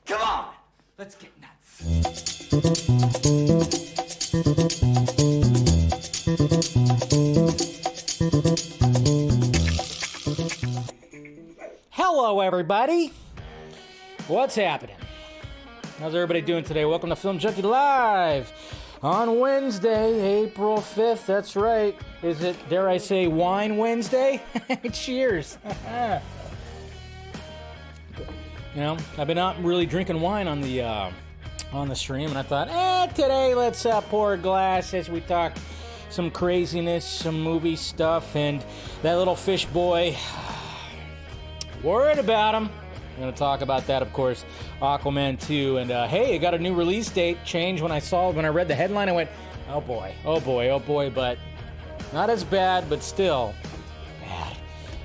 Come on, let's get nuts. Hello, everybody. What's happening? How's everybody doing today? Welcome to Film Junkee Live on Wednesday, April 5th. That's right. Is it, dare I say, Wine Wednesday? Cheers. You know, I've been out really drinking wine on the stream, and I thought, today let's pour a glass as we talk some craziness, some movie stuff, and that little fish boy. Worried about him. I'm going to talk about that, of course, Aquaman 2, and hey, it got a new release date change. When I read the headline, I went, oh boy, but not as bad, but still bad.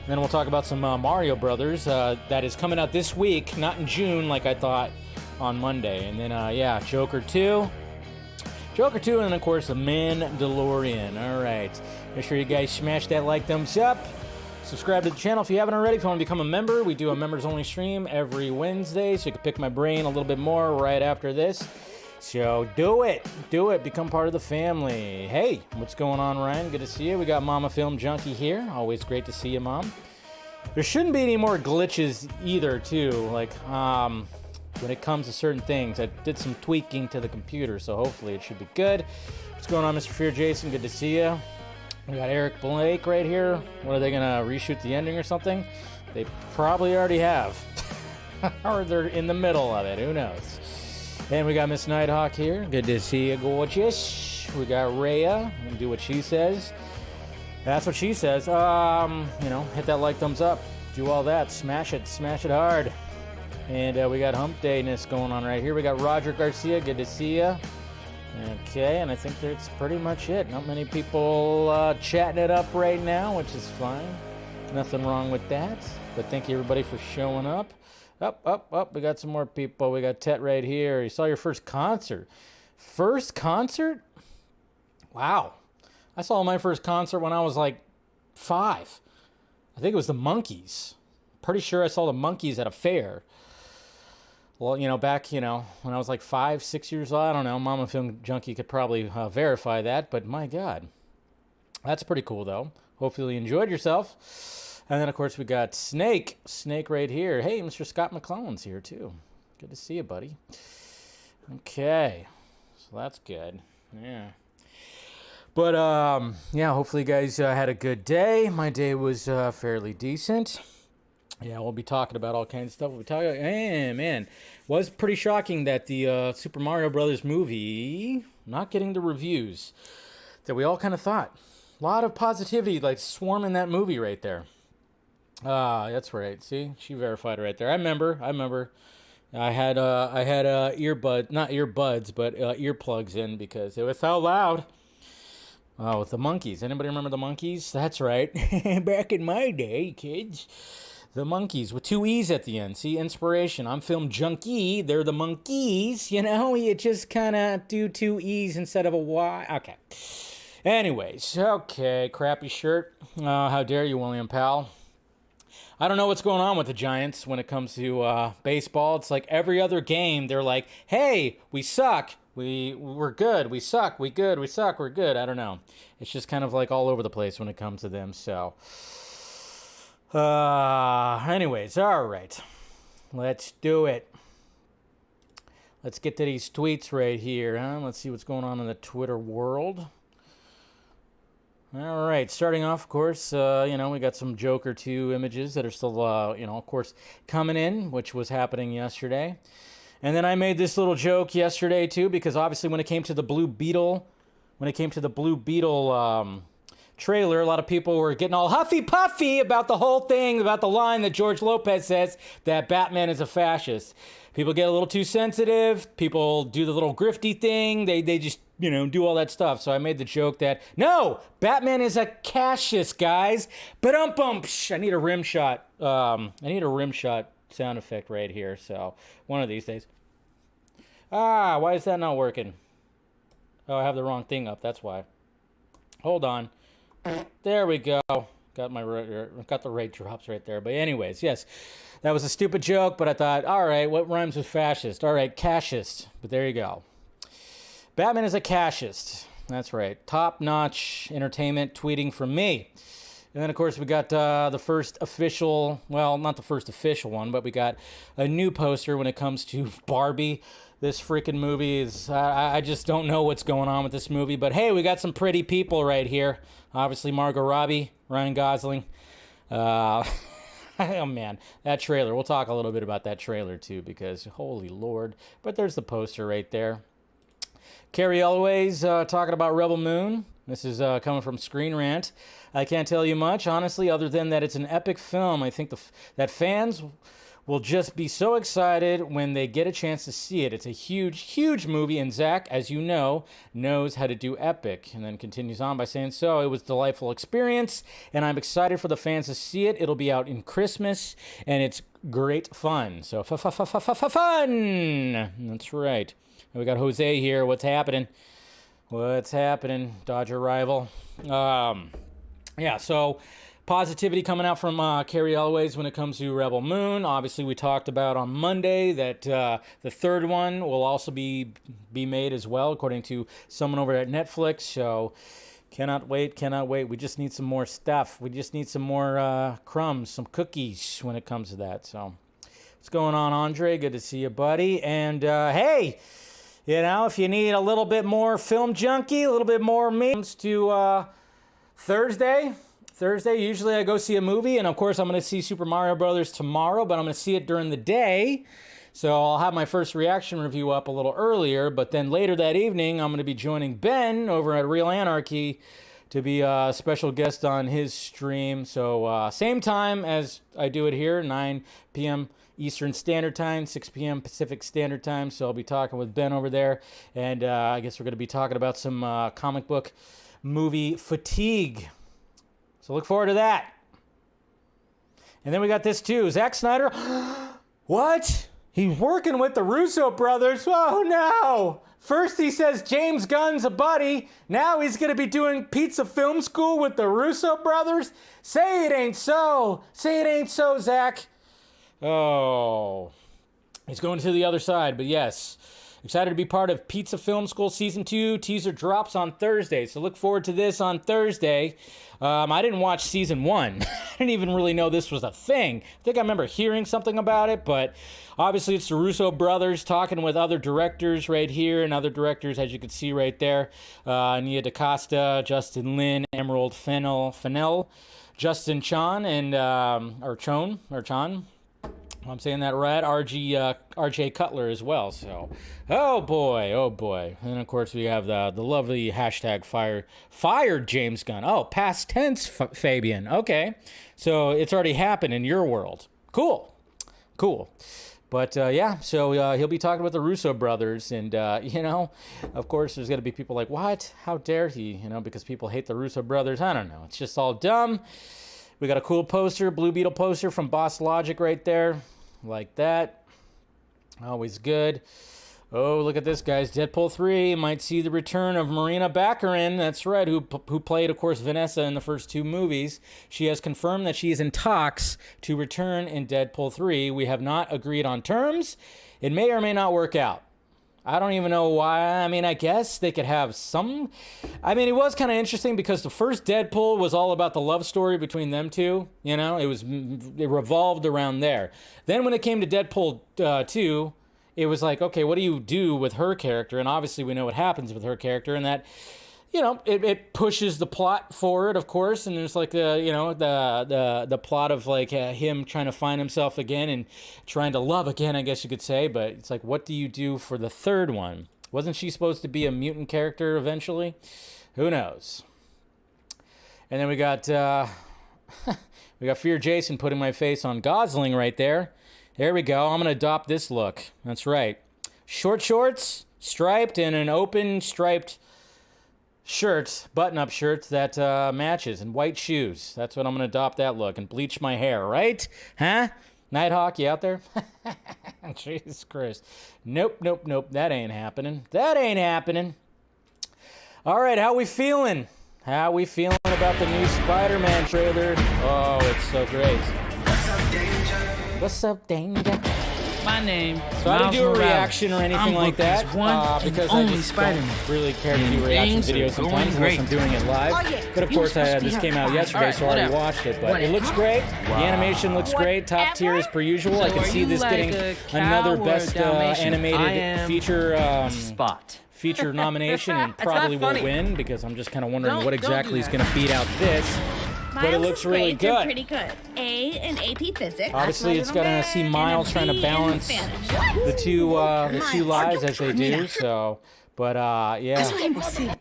And then we'll talk about some Mario Brothers that is coming out this week, not in June like I thought, on Monday. And then, Joker 2, and then, of course, The Mandalorian. All right, make sure you guys smash that like, thumbs up. Subscribe to the channel if you haven't already. If you want to become a member, we do a members-only stream every Wednesday, so you can pick my brain a little bit more right after this. So do it. Become part of the family. Hey, what's going on, Ryan? Good to see you. We got Mama Film Junkee here. Always great to see you, Mom. There shouldn't be any more glitches either, too. Like, when it comes to certain things, I did some tweaking to the computer, so hopefully it should be good. What's going on, Mr. Fear Jason? Good to see you. We got Eric Blake right here. What, are they going to reshoot the ending or something? They probably already have. Or they're in the middle of it. Who knows? And we got Miss Nighthawk here. Good to see you, gorgeous. We got Rhea. We'll do what she says. That's what she says. Hit that like, thumbs up. Do all that. Smash it hard. And we got Hump Dayness going on right here. We got Roger Garcia. Good to see you. Okay, and I think that's pretty much it. Not many people chatting it up right now, which is fine. Nothing wrong with that. But thank you, everybody, for showing up. Up. We got some more people. We got Tet right here. You saw your first concert. First concert? Wow. I saw my first concert when I was like 5. I think it was the Monkees. Pretty sure I saw the Monkees at a fair. Well, back, when I was like 5, 6 years old, I don't know. Mama Film Junkee could probably verify that, but my God. That's pretty cool, though. Hopefully you enjoyed yourself. And then, of course, we got Snake. Snake right here. Hey, Mr. Scott McClellan's here, too. Good to see you, buddy. Okay. So that's good. Yeah. But, hopefully you guys had a good day. My day was fairly decent. Yeah, we'll be talking about all kinds of stuff. We'll be talking, man, was pretty shocking that the Super Mario Brothers movie not getting the reviews that we all kind of thought. A lot of positivity, like swarming that movie right there. That's right. See, she verified it right there. I remember. I had not earbuds, but earplugs in because it was so loud. With the Monkees. Anybody remember the Monkees? That's right. Back in my day, kids. The Monkees with 2 E's at the end. See, inspiration. I'm Film Junkee. They're the Monkees. You just kind of do 2 E's instead of a Y. Okay. Anyways, okay. Crappy shirt. How dare you, William Powell? I don't know what's going on with the Giants when it comes to baseball. It's like every other game, they're like, hey, we suck. We're good. We suck. We good. We suck. We're good. I don't know. It's just kind of like all over the place when it comes to them, so... anyways, all right. Let's do it. Let's get to these tweets right here, huh? Let's see what's going on in the Twitter world. All right, starting off, of course, we got some Joker 2 images that are still, of course, coming in, which was happening yesterday. And then I made this little joke yesterday, too, because obviously when it came to the Blue Beetle, trailer, a lot of people were getting all huffy-puffy about the whole thing, about the line that George Lopez says that Batman is a fascist. People get a little too sensitive. People do the little grifty thing. They just, do all that stuff. So I made the joke that, no, Batman is a Cassius, guys. Ba-dum-bum. I need a rim shot. Sound effect right here. So one of these days. Why is that not working? Oh, I have the wrong thing up. That's why. Hold on. There we go. got the right drops right there. But anyways, yes, that was a stupid joke, but I thought, all right, what rhymes with fascist? All right, cashist. But there you go. Batman is a cashist. That's right. Top-notch entertainment tweeting from me. And then, of course, we got the first official, well, not the first official one, but we got a new poster when it comes to Barbie. This freaking movie is, I just don't know what's going on with this movie. But hey, we got some pretty people right here. Obviously, Margot Robbie, Ryan Gosling. Oh, man, that trailer. We'll talk a little bit about that trailer, too, because holy Lord. But there's the poster right there. Carrie Elway's talking about Rebel Moon. This is coming from Screen Rant. I can't tell you much, honestly, other than that it's an epic film. I think that fans will just be so excited when they get a chance to see it. It's a huge, huge movie, and Zach, as you know, knows how to do epic. And then continues on by saying, so it was a delightful experience, and I'm excited for the fans to see it. It'll be out in Christmas, and it's great fun. So, fun! That's right. We got Jose here. What's happening? What's happening, Dodger rival? Yeah, so positivity coming out from Carrie Elway's when it comes to Rebel Moon. Obviously, we talked about on Monday that the third one will also be made as well, according to someone over at Netflix. So cannot wait, cannot wait. We just need some more stuff. We just need some more crumbs, some cookies when it comes to that. So what's going on, Andre? Good to see you, buddy. And hey, you know, if you need a little bit more film junkie, a little bit more memes to Thursday, usually I go see a movie, and of course I'm going to see Super Mario Brothers tomorrow, but I'm going to see it during the day, so I'll have my first reaction review up a little earlier, but then later that evening I'm going to be joining Ben over at Real Anarchy to be a special guest on his stream, so same time as I do it here, 9 p.m. Eastern Standard Time, 6 p.m. Pacific Standard Time, so I'll be talking with Ben over there, and I guess we're going to be talking about some comic book movie fatigue. So look forward to that. And then we got this too. Zack Snyder. What? He's working with the Russo brothers. Oh no. First he says James Gunn's a buddy. Now he's going to be doing Pizza Film School with the Russo brothers. Say it ain't so. Say it ain't so, Zack. Oh. He's going to the other side, but yes. Excited to be part of Pizza Film School Season 2. Teaser drops on Thursday, so look forward to this on Thursday. I didn't watch Season 1. I didn't even really know this was a thing. I think I remember hearing something about it, but obviously it's the Russo brothers talking with other directors right here, and other directors, as you can see right there. Nia DaCosta, Justin Lin, Emerald Fennell, Justin Chan, and, or Chan. I'm saying that right. RJ Cutler as well. So, oh boy. And of course we have the lovely hashtag fired James Gunn. Oh, past tense, Fabian. Okay, so it's already happened in your world. Cool. But yeah, so he'll be talking with the Russo brothers, and you know, of course, there's gonna be people like, what? How dare he? You know, because people hate the Russo brothers. I don't know. It's just all dumb. We got a cool poster, Blue Beetle poster from Boss Logic right there. Like that. Always good. Oh, look at this, guys. Deadpool 3 might see the return of Marina Baccarin. That's right, who played, of course, Vanessa in the first two movies. She has confirmed that she is in talks to return in Deadpool 3. We have not agreed on terms. It may or may not work out. I don't even know why. I mean, I guess they could have some. I mean, it was kind of interesting because the first Deadpool was all about the love story between them two. You know, it revolved around there. Then when it came to Deadpool 2, it was like, okay, what do you do with her character? And obviously we know what happens with her character, and that, you know, it pushes the plot forward, of course, and there's like the plot of like him trying to find himself again and trying to love again, I guess you could say. But it's like, what do you do for the third one? Wasn't she supposed to be a mutant character eventually? Who knows? And then we got Fear Jason putting my face on Gosling right there. There we go. I'm gonna adopt this look. That's right. Short shorts, striped, and an open striped shirt, button-up shirt that matches, and white shoes. That's what I'm gonna adopt that look, and bleach my hair, right? Huh? Nighthawk, you out there? Jesus Christ. Nope. That ain't happening. All right, how we feeling? How we feeling about the new Spider-Man trailer? Oh, it's so great. What's up, Danger? My name. So I didn't do a reaction or anything like that because I just don't really care to do reaction videos sometimes unless I'm doing it live. But of course, this came out yesterday, so I already watched it. But it looks great. The animation looks great. Top tier as per usual. I can see this getting another best animated feature nomination and probably will win because I'm just kind of wondering what exactly is going to beat out this. But it looks really good. Pretty good. A in AP Physics. Obviously, it's gonna see Miles trying to balance the two lives as they do. So, but yeah, it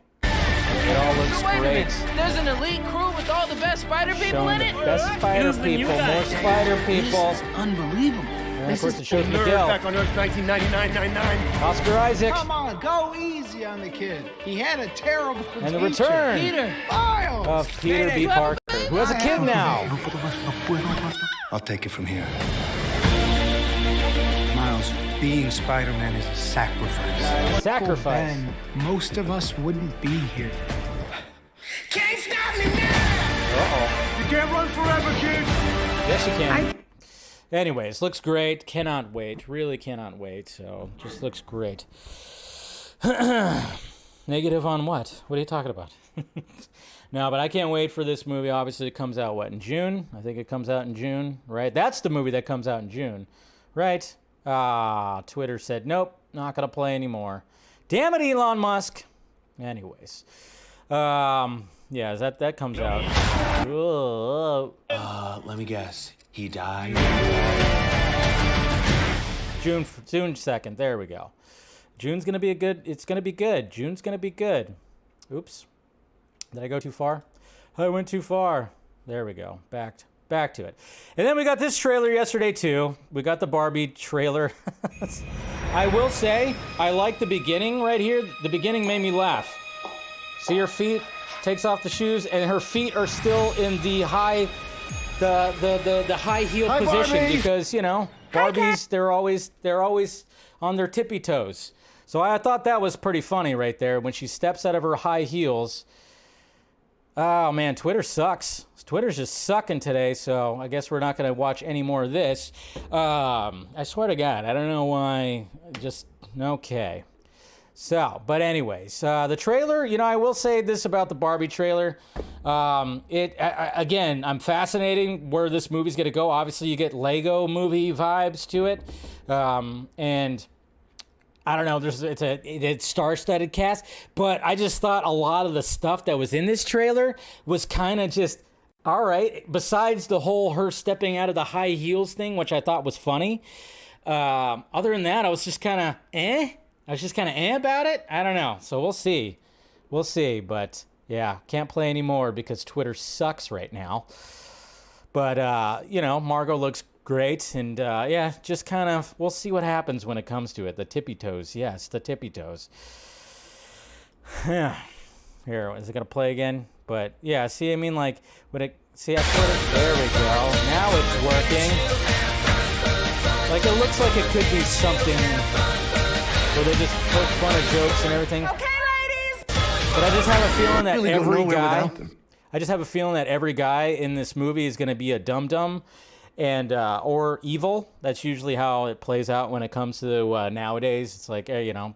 all looks great. There's an elite crew with all the best spider people in it. Best spider people, more spider people. Unbelievable. And of course, it shows Miguel. Back on Earth 1999-99. Oscar Isaac. Come on, go easy on the kid. He had a terrible And the teacher. return Peter. of Peter B. Parker, who has a kid now. I'll take it from here. Miles, being Spider-Man is a sacrifice. Sacrifice. Ben, most of us wouldn't be here. Can't stop me now! You can't run forever, kid! Yes, you can. Anyways, looks great. Cannot wait. Really cannot wait. So, just looks great. Negative on what? What are you talking about? No, but I can't wait for this movie. Obviously, it comes out, in June? I think it comes out in June, right? That's the movie that comes out in June, right? Twitter said, nope, not going to play anymore. Damn it, Elon Musk. Anyways. Yeah, that comes out. Let me guess. He died? June 2nd. There we go. June's going to be it's going to be good. June's going to be good. Oops. Did I go too far? I went too far. There we go. Back to it. And then we got this trailer yesterday too. We got the Barbie trailer. I will say, I like the beginning right here. The beginning made me laugh. See her feet? Takes off the shoes, and her feet are still in the high heel position, Barbie. because Barbies they're always on their tippy toes. So I thought that was pretty funny right there when she steps out of her high heels. Oh man, Twitter sucks. Twitter's just sucking today, so I guess we're not going to watch any more of this. I swear to God, I don't know why. Just okay. So, but anyways, the trailer, I will say this about the Barbie trailer. Again, I'm fascinating where this movie's going to go. Obviously, you get Lego movie vibes to it. And I don't know, it's star-studded cast, but I just thought a lot of the stuff that was in this trailer was kind of just, all right, besides the whole her stepping out of the high heels thing, which I thought was funny. Other than that, I was just kind of about it. I don't know. So we'll see. But yeah, can't play anymore because Twitter sucks right now. But, Margot looks great. And yeah, just kind of, we'll see what happens when it comes to it. The tippy toes. Yes, the tippy toes. Yeah. Here, is it going to play again? But yeah, see, I mean, like, when it, see, I put it, there we go. Now it's working. Like, it looks like it could be something where they just poke fun of jokes and everything. Okay, ladies. But I just have a feeling that Really every guy in this movie is going to be a dum-dum and or evil. That's usually how it plays out when it comes to nowadays. It's like,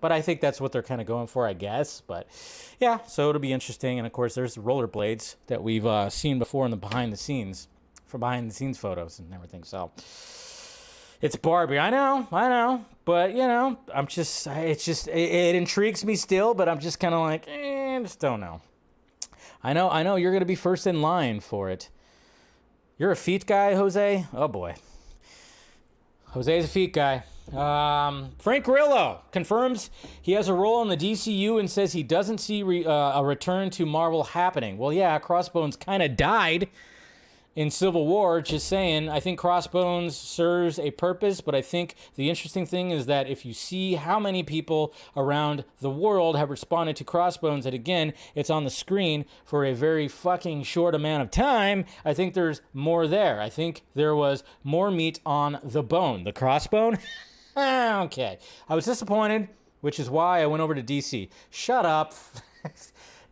but I think that's what they're kind of going for, I guess. But yeah, so it'll be interesting. And of course, there's the rollerblades that we've seen before in the behind the scenes photos and everything. So it's Barbie. I know. But, it intrigues me still, but I'm just kind of like, I just don't know. I know you're going to be first in line for it. You're a feet guy, Jose? Oh, boy. Jose's a feet guy. Frank Grillo confirms he has a role in the DCU and says he doesn't see a return to Marvel happening. Well, yeah, Crossbones kind of died in Civil War. Just saying, I think Crossbones serves a purpose, but I think the interesting thing is that if you see how many people around the world have responded to Crossbones, and again, it's on the screen for a very fucking short amount of time, I think there's more there. I think there was more meat on the bone. The Crossbone? Okay. I was disappointed, which is why I went over to DC. Shut up.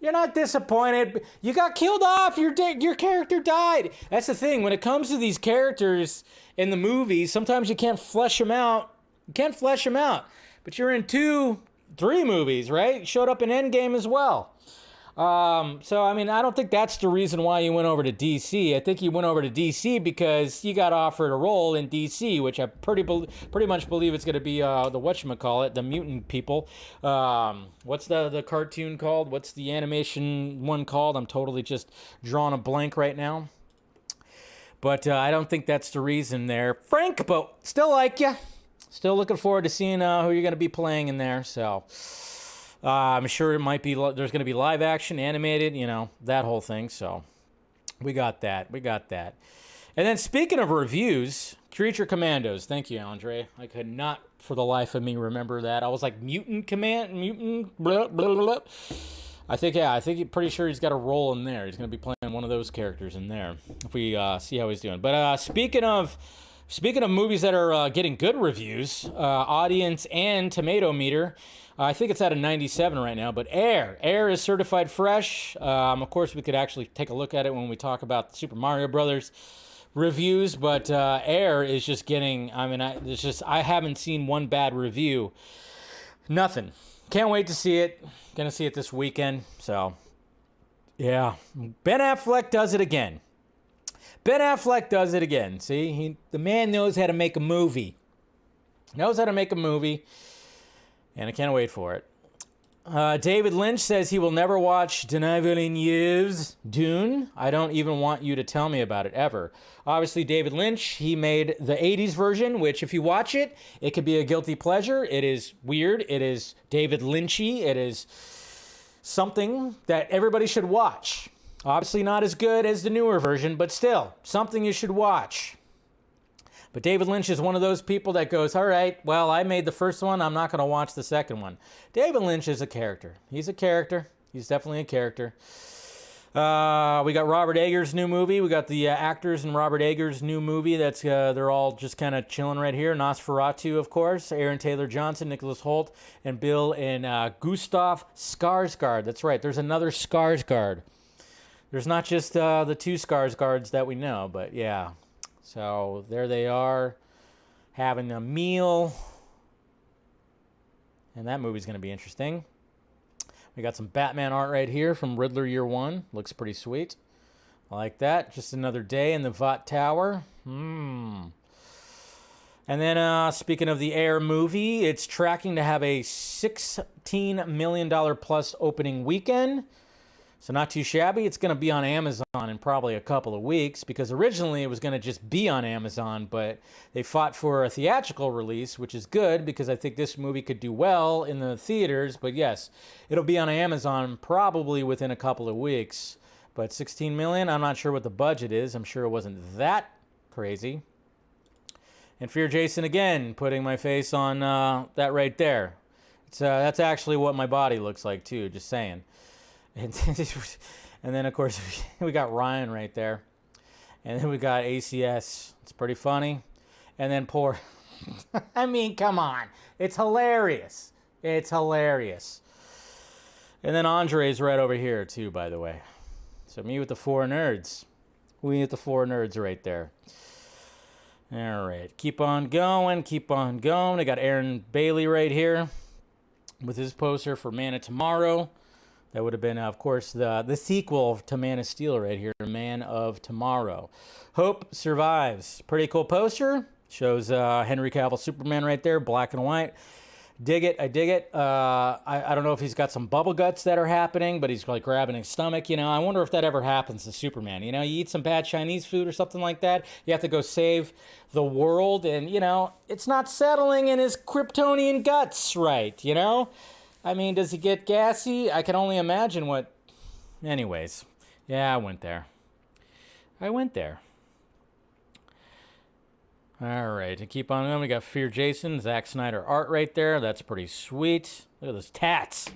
You're not disappointed. You got killed off. Your character died. That's the thing. When it comes to these characters in the movies, sometimes you can't flesh them out. You can't flesh them out. But you're in 2, 3 movies, right? You showed up in Endgame as well. So, I mean, I don't think that's the reason why you went over to DC. I think you went over to DC because you got offered a role in DC, which I pretty much believe it's going to be the whatchamacallit, the mutant people. What's the cartoon called? What's the animation one called? I'm totally just drawing a blank right now. But I don't think that's the reason there. Frank, but still like ya. Still looking forward to seeing who you're going to be playing in there, so... I'm sure it might be, there's going to be live action, animated, you know, that whole thing. So we got that. And then speaking of reviews, Creature Commandos. Thank you, Andre. I could not for the life of me remember that. I was like, mutant, blah, blah, blah. I think pretty sure he's got a role in there. He's going to be playing one of those characters in there if we see how he's doing. But speaking of movies that are getting good reviews, audience and tomato meter, I think it's at a 97 right now, but Air is certified fresh. Of course, we could actually take a look at it when we talk about the Super Mario Brothers reviews, but Air is just getting, I haven't seen one bad review. Nothing. Can't wait to see it. Gonna see it this weekend, so yeah. Ben Affleck does it again. See, the man knows how to make a movie. And I can't wait for it. David Lynch says he will never watch Denis Villeneuve's Dune. I don't even want you to tell me about it, ever. Obviously, David Lynch, he made the 80s version, which if you watch it, it could be a guilty pleasure. It is weird. It is David Lynchy. It is something that everybody should watch. Obviously not as good as the newer version, but still, something you should watch. But David Lynch is one of those people that goes, all right, well, I made the first one. I'm not going to watch the second one. David Lynch is a character. He's a character. He's definitely a character. We got Robert Eggers' new movie. We got the actors in Robert Eggers' new movie. That's they're all just kind of chilling right here. Nosferatu, of course. Aaron Taylor Johnson, Nicholas Hoult, and Bill and Gustav Skarsgård. That's right. There's another Skarsgård. There's not just the 2 Skarsgårds that we know, but yeah. So there they are, having a meal. And that movie's going to be interesting. We got some Batman art right here from Riddler Year One. Looks pretty sweet. I like that. Just another day in the Vought Tower. And then speaking of the Air movie, it's tracking to have a $16 million plus opening weekend. So not too shabby. It's going to be on Amazon in probably a couple of weeks because originally it was going to just be on Amazon, but they fought for a theatrical release, which is good because I think this movie could do well in the theaters. But yes, it'll be on Amazon probably within a couple of weeks. But 16 million, I'm not sure what the budget is. I'm sure it wasn't that crazy. And Fear Jason again, putting my face on that right there. That's actually what my body looks like too, just saying. And then, of course, we got Ryan right there. And then we got ACS. It's pretty funny. And then poor... I mean, come on. It's hilarious. And then Andre's right over here, too, by the way. So me with the 4 nerds. We with the 4 nerds right there. All right. Keep on going. I got Aaron Bailey right here with his poster for Man of Tomorrow. That would have been, of course, the sequel to Man of Steel right here, Man of Tomorrow. Hope Survives. Pretty cool poster. Shows Henry Cavill Superman right there, black and white. Dig it. I dig it. I don't know if he's got some bubble guts that are happening, but he's like grabbing his stomach. You know, I wonder if that ever happens to Superman. You know, you eat some bad Chinese food or something like that. You have to go save the world, and, you know, it's not settling in his Kryptonian guts right, you know? I mean, does he get gassy? I can only imagine what... Anyways. Yeah, I went there. All right, to keep on going, we got Fear Jason, Zack Snyder art right there. That's pretty sweet. Look at those tats.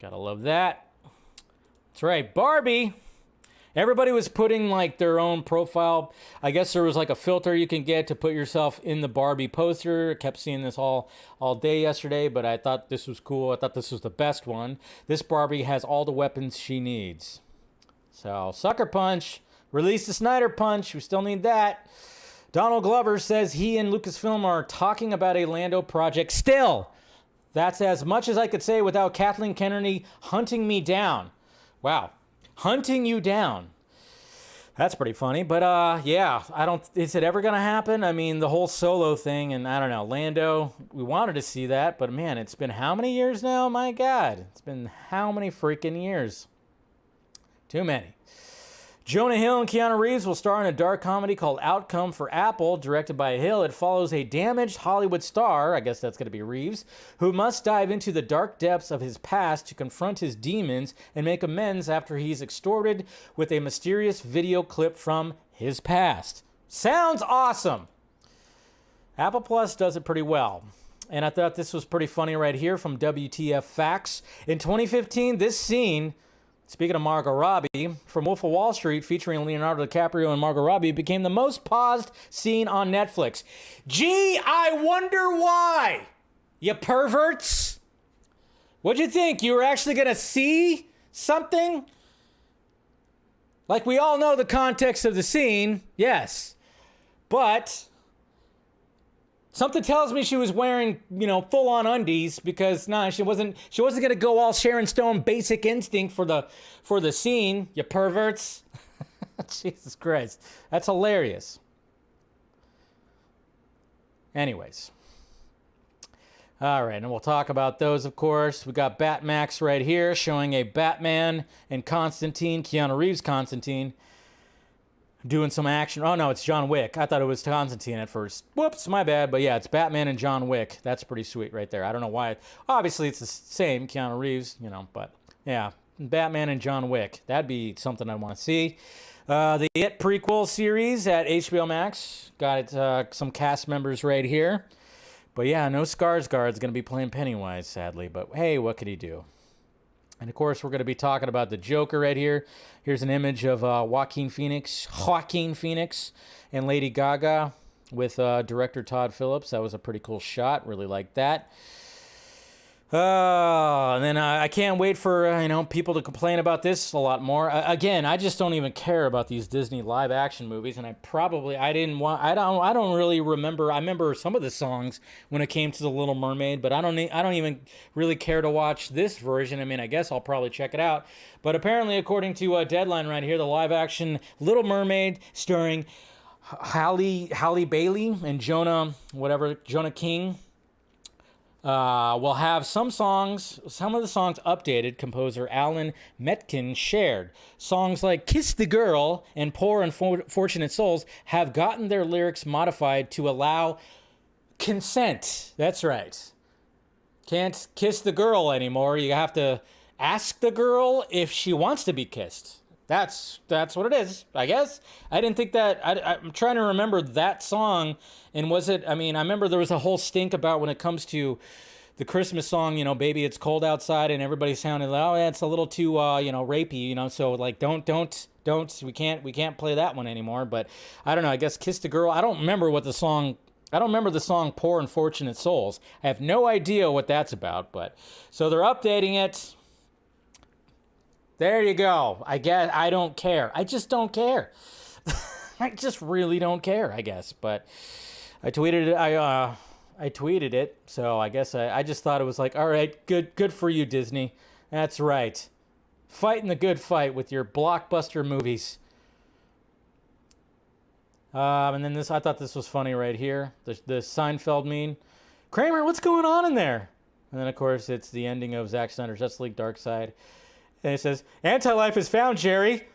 Gotta love that. That's right, Barbie. Everybody was putting like their own profile. I guess there was like a filter you can get to put yourself in the Barbie poster. I kept seeing this all day yesterday, but I thought this was cool. I thought this was the best one. This Barbie has all the weapons she needs. So, Sucker Punch. Release the Snyder Punch. We still need that. Donald Glover says he and Lucasfilm are talking about a Lando project still. That's as much as I could say without Kathleen Kennedy hunting me down. Wow. Hunting you down. That's pretty funny. But yeah, is it ever going to happen? I mean, the whole Solo thing, and I don't know, Lando, we wanted to see that, but man, it's been how many years now? My God. It's been how many freaking years? Too many. Jonah Hill and Keanu Reeves will star in a dark comedy called Outcome for Apple, directed by Hill. It follows a damaged Hollywood star, I guess that's going to be Reeves, who must dive into the dark depths of his past to confront his demons and make amends after he's extorted with a mysterious video clip from his past. Sounds awesome! Apple Plus does it pretty well. And I thought this was pretty funny right here from WTF Facts. In 2015, this scene... Speaking of Margot Robbie, from Wolf of Wall Street featuring Leonardo DiCaprio and Margot Robbie became the most paused scene on Netflix. Gee, I wonder why, you perverts. What'd you think? You were actually going to see something? Like, we all know the context of the scene, yes. But something tells me she was wearing, full-on undies because, she wasn't going to go all Sharon Stone Basic Instinct for the scene, you perverts. Jesus Christ. That's hilarious. Anyways. All right, and we'll talk about those, of course. We got Batmax right here showing a Batman and Constantine, Keanu Reeves Constantine, doing some action. Oh, no, it's John Wick. I thought it was Constantine at first. Whoops, my bad. But yeah, it's Batman and John Wick. That's pretty sweet right there. I don't know why. Obviously, it's the same, Keanu Reeves, but yeah, Batman and John Wick. That'd be something I want to see. The It prequel series at HBO Max. Got some cast members right here. But yeah, no Skarsgård's going to be playing Pennywise, sadly. But hey, what could he do? And of course, we're going to be talking about the Joker right here. Here's an image of Joaquin Phoenix, and Lady Gaga with director Todd Phillips. That was a pretty cool shot. Really liked that. And then I can't wait for people to complain about this a lot more. Again, I just don't even care about these Disney live action movies, and I don't really remember. I remember some of the songs when it came to The Little Mermaid, but I don't even really care to watch this version. I mean, I guess I'll probably check it out. But apparently, according to Deadline right here, the live action Little Mermaid starring Halle Bailey and Jonah King. We'll have some of the songs updated, composer Alan Metkin shared. Songs like Kiss the Girl and Poor Unfortunate Souls have gotten their lyrics modified to allow consent. That's right. Can't kiss the girl anymore. You have to ask the girl if she wants to be kissed. That's what it is, I guess. I didn't think that. I'm trying to remember that song. And was it, I remember there was a whole stink about when it comes to the Christmas song, Baby It's Cold Outside, and everybody sounded like, oh, it's a little too, rapey, so like, don't, we can't play that one anymore. But I don't know, I guess Kiss the Girl. I don't remember the song Poor Unfortunate Souls. I have no idea what that's about, but so they're updating it. There you go. I guess I don't care. I just don't care. I just really don't care, I guess. But I tweeted it. I tweeted it. So I guess I just thought it was like, all right, good for you, Disney. That's right. Fighting the good fight with your blockbuster movies. And then I thought this was funny right here. The Seinfeld meme. Kramer, what's going on in there? And then, of course, it's the ending of Zack Snyder's Justice League Dark Side. And it says, anti-life is found, Jerry,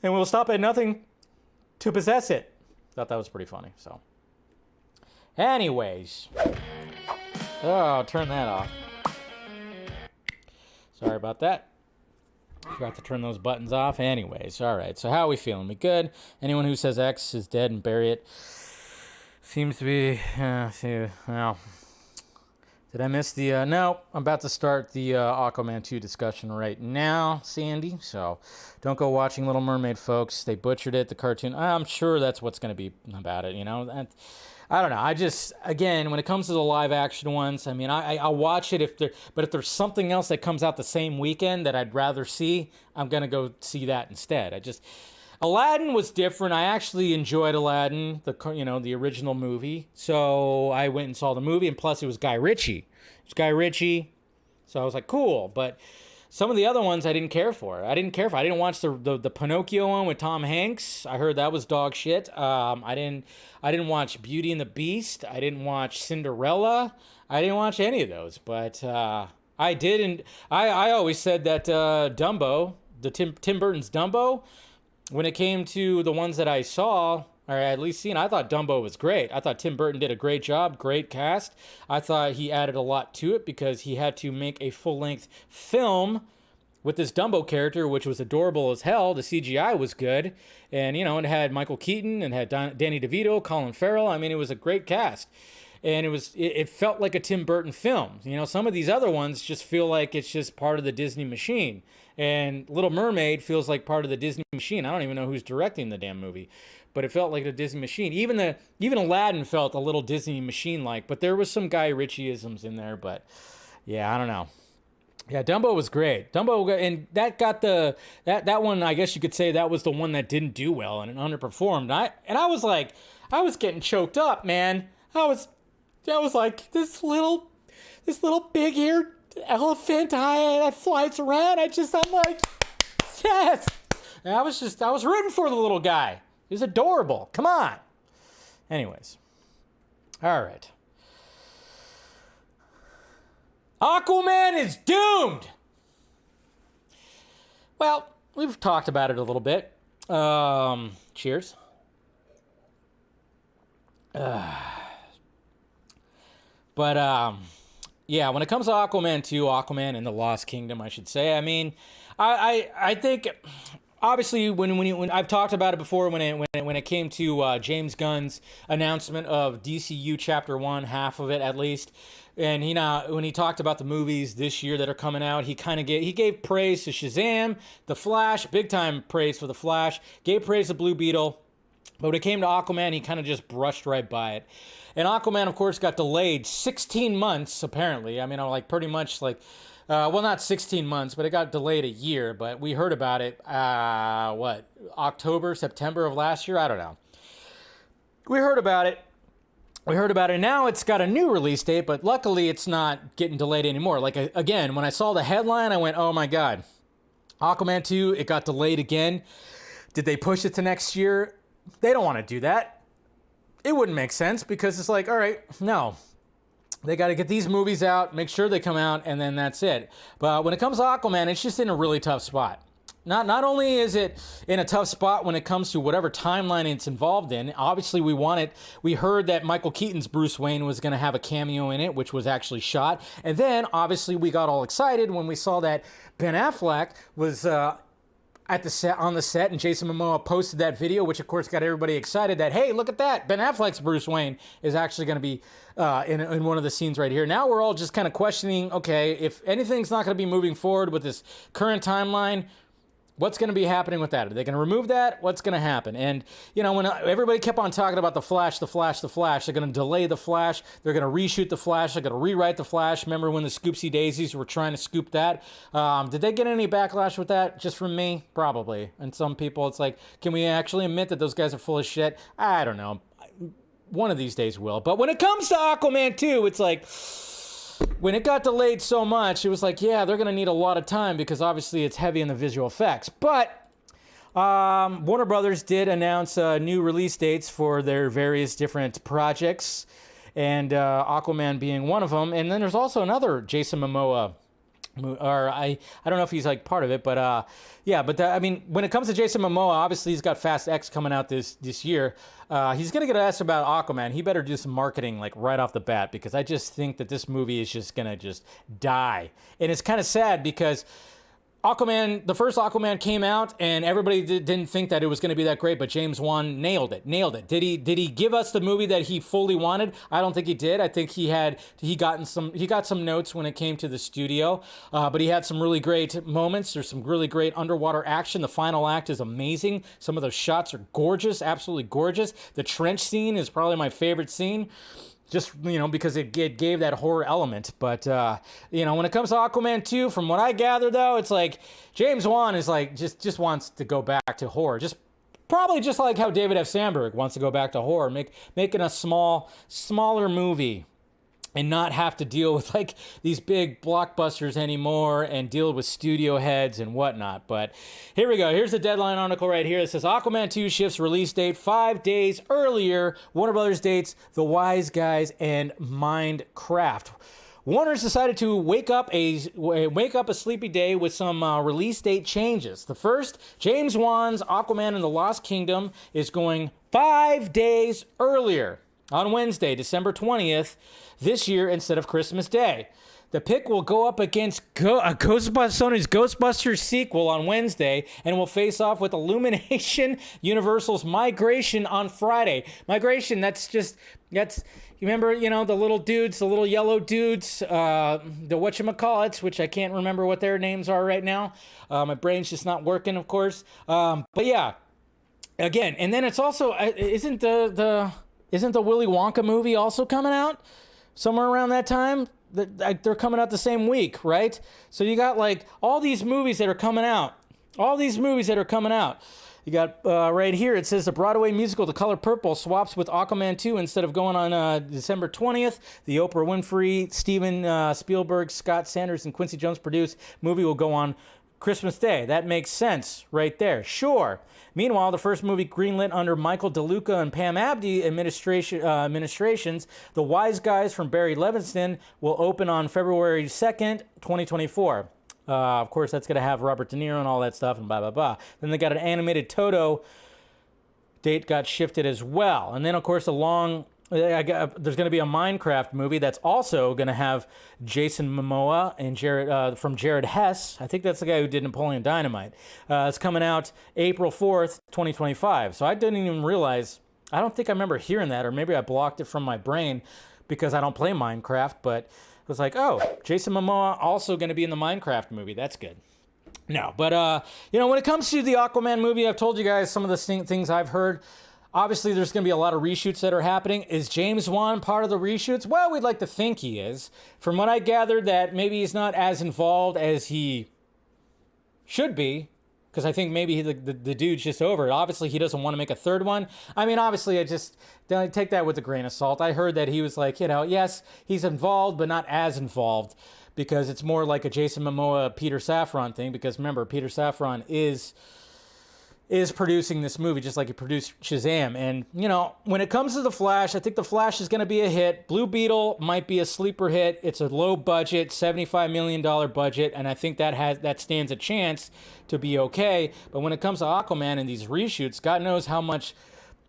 and we'll stop at nothing to possess it. Thought that was pretty funny, so. Anyways. Oh, turn that off. Sorry about that. Forgot to turn those buttons off. Anyways, all right. So how are we feeling? We good? Anyone who says X is dead and bury it seems to be, Did I miss the... no, I'm about to start the Aquaman 2 discussion right now, Sandy. So don't go watching Little Mermaid, folks. They butchered it, the cartoon. I'm sure that's what's going to be about it, you know? I don't know. I just, again, when it comes to the live action ones, I mean, I'll watch it but if there's something else that comes out the same weekend that I'd rather see, I'm going to go see that instead. Aladdin was different. I actually enjoyed Aladdin, the original movie. So I went and saw the movie, and plus it was Guy Ritchie. So I was like, cool. But some of the other ones I didn't care for. I didn't watch the Pinocchio one with Tom Hanks. I heard that was dog shit. I didn't watch Beauty and the Beast. I didn't watch Cinderella. I didn't watch any of those. But I did, and I always said that Dumbo, Tim Burton's Dumbo, when it came to the ones that I saw, or at least seen, I thought Dumbo was great. I thought Tim Burton did a great job, great cast. I thought he added a lot to it because he had to make a full-length film with this Dumbo character, which was adorable as hell. The CGI was good. And, it had Michael Keaton and had Danny DeVito, Colin Farrell. I mean, it was a great cast. And it felt like a Tim Burton film. Some of these other ones just feel like it's just part of the Disney machine. And Little Mermaid feels like part of the Disney machine. I don't even know who's directing the damn movie, but it felt like a Disney machine. Even Aladdin felt a little Disney machine-like, but there was some Guy Ritchie-isms in there. But yeah, I don't know. Yeah, Dumbo was great. And that got that one. I guess you could say that was the one that didn't do well and it underperformed. I was like, I was getting choked up, man. I was like this little big-eared elephant that flies around. I'm like, yes. And I was rooting for the little guy. He was adorable. Come on. Anyways. All right. Aquaman is doomed. Well, we've talked about it a little bit. Cheers. But, yeah, when it comes to Aquaman 2, Aquaman and the Lost Kingdom, I should say, I mean, I think, obviously, when I've talked about it before, when it came to James Gunn's announcement of DCU Chapter 1, half of it at least, and when he talked about the movies this year that are coming out, he gave praise to Shazam, The Flash, big time praise for The Flash, gave praise to Blue Beetle, but when it came to Aquaman, he kind of just brushed right by it. And Aquaman, of course, got delayed 16 months, apparently. I mean, pretty much well, not 16 months, but it got delayed a year. But we heard about it, October, September of last year? I don't know. We heard about it. Now it's got a new release date, but luckily it's not getting delayed anymore. Again, when I saw the headline, I went, oh my God. Aquaman 2, it got delayed again. Did they push it to next year? They don't want to do that. It wouldn't make sense because it's like, all right, no. They got to get these movies out, make sure they come out, and then that's it. But when it comes to Aquaman, it's just in a really tough spot. Not only is it in a tough spot when it comes to whatever timeline it's involved in, obviously we heard that Michael Keaton's Bruce Wayne was going to have a cameo in it, which was actually shot. And then, obviously, we got all excited when we saw that Ben Affleck was on the set, and Jason Momoa posted that video, which of course got everybody excited that, hey, look at that, Ben Affleck's Bruce Wayne is actually going to be in one of the scenes right here. Now we're all just kind of questioning, okay, if anything's not going to be moving forward with this current timeline, what's going to be happening with that? Are they going to remove that? What's going to happen? And, when everybody kept on talking about the Flash, they're going to delay the Flash. They're going to reshoot the Flash. They're going to rewrite the Flash. Remember when the Scoopsy Daisies were trying to scoop that? Did they get any backlash with that? Just from me? Probably. And some people, it's like, can we actually admit that those guys are full of shit? I don't know. One of these days will. But when it comes to Aquaman 2, it's like, when it got delayed so much, it was like, yeah, they're going to need a lot of time because obviously it's heavy in the visual effects. But Warner Brothers did announce new release dates for their various different projects, and Aquaman being one of them. And then there's also another Jason Momoa, or I don't know if he's part of it, but yeah. But I mean, when it comes to Jason Momoa, obviously he's got Fast X coming out this year. He's gonna get asked about Aquaman. He better do some marketing right off the bat, because I just think that this movie is just gonna die. And it's kind of sad because Aquaman, the first Aquaman came out, and everybody didn't think that it was going to be that great, but James Wan nailed it. Did he give us the movie that he fully wanted? I don't think he did. I think he got some notes when it came to the studio, but he had some really great moments. There's some really great underwater action. The final act is amazing. Some of those shots are gorgeous, absolutely gorgeous. The trench scene is probably my favorite scene. Just, because it gave that horror element. But, when it comes to Aquaman 2, from what I gather, though, it's like James Wan is like, just wants to go back to horror. Probably just like how David F. Sandberg wants to go back to horror, making a smaller movie and not have to deal with like these big blockbusters anymore and deal with studio heads and whatnot. But here we go. Here's the Deadline article right here. It says Aquaman 2 shifts release date 5 days earlier. Warner Brothers dates The Wise Guys and Minecraft. Warner's decided to wake up a sleepy day with some release date changes. The first, James Wan's Aquaman and the Lost Kingdom is going 5 days earlier on Wednesday, December 20th, this year instead of Christmas Day. The pick will go up against Sony's Ghostbusters sequel on Wednesday and will face off with Illumination Universal's Migration on Friday. Migration, you remember, the little dudes, the little yellow dudes, the whatchamacallits, which I can't remember what their names are right now. My brain's just not working, of course. But yeah, again, and then it's also, isn't the Willy Wonka movie also coming out somewhere around that time? They're coming out the same week, right? So you got like all these movies that are coming out. You got right here, it says the Broadway musical The Color Purple swaps with Aquaman 2 instead of going on December 20th. The Oprah Winfrey, Steven Spielberg, Scott Sanders, and Quincy Jones produced movie will go on Christmas Day. That makes sense right there. Sure. Meanwhile, the first movie greenlit under Michael DeLuca and Pam Abdi administrations, The Wise Guys from Barry Levinson, will open on February 2nd, 2024. Of course, that's going to have Robert De Niro and all that stuff and blah, blah, blah. Then they got an animated Toto date got shifted as well. And then, of course, there's going to be a Minecraft movie that's also going to have Jason Momoa and Jared Hess. I think that's the guy who did Napoleon Dynamite. It's coming out April 4th, 2025. So I didn't even realize, I don't think I remember hearing that, or maybe I blocked it from my brain because I don't play Minecraft, but it was like, oh, Jason Momoa also going to be in the Minecraft movie. That's good. No, but, when it comes to the Aquaman movie, I've told you guys some of the things I've heard. Obviously, there's going to be a lot of reshoots that are happening. Is James Wan part of the reshoots? Well, we'd like to think he is. From what I gathered, that maybe he's not as involved as he should be, because I think maybe the dude's just over it. Obviously, he doesn't want to make a third one. I mean, obviously, I take that with a grain of salt. I heard that he was like, yes, he's involved, but not as involved, because it's more like a Jason Momoa, Peter Safran thing, because remember, Peter Safran is producing this movie just like he produced Shazam. And, when it comes to The Flash, I think The Flash is going to be a hit. Blue Beetle might be a sleeper hit. It's a low budget, $75 million budget, and I think that stands a chance to be okay. But when it comes to Aquaman and these reshoots, God knows how much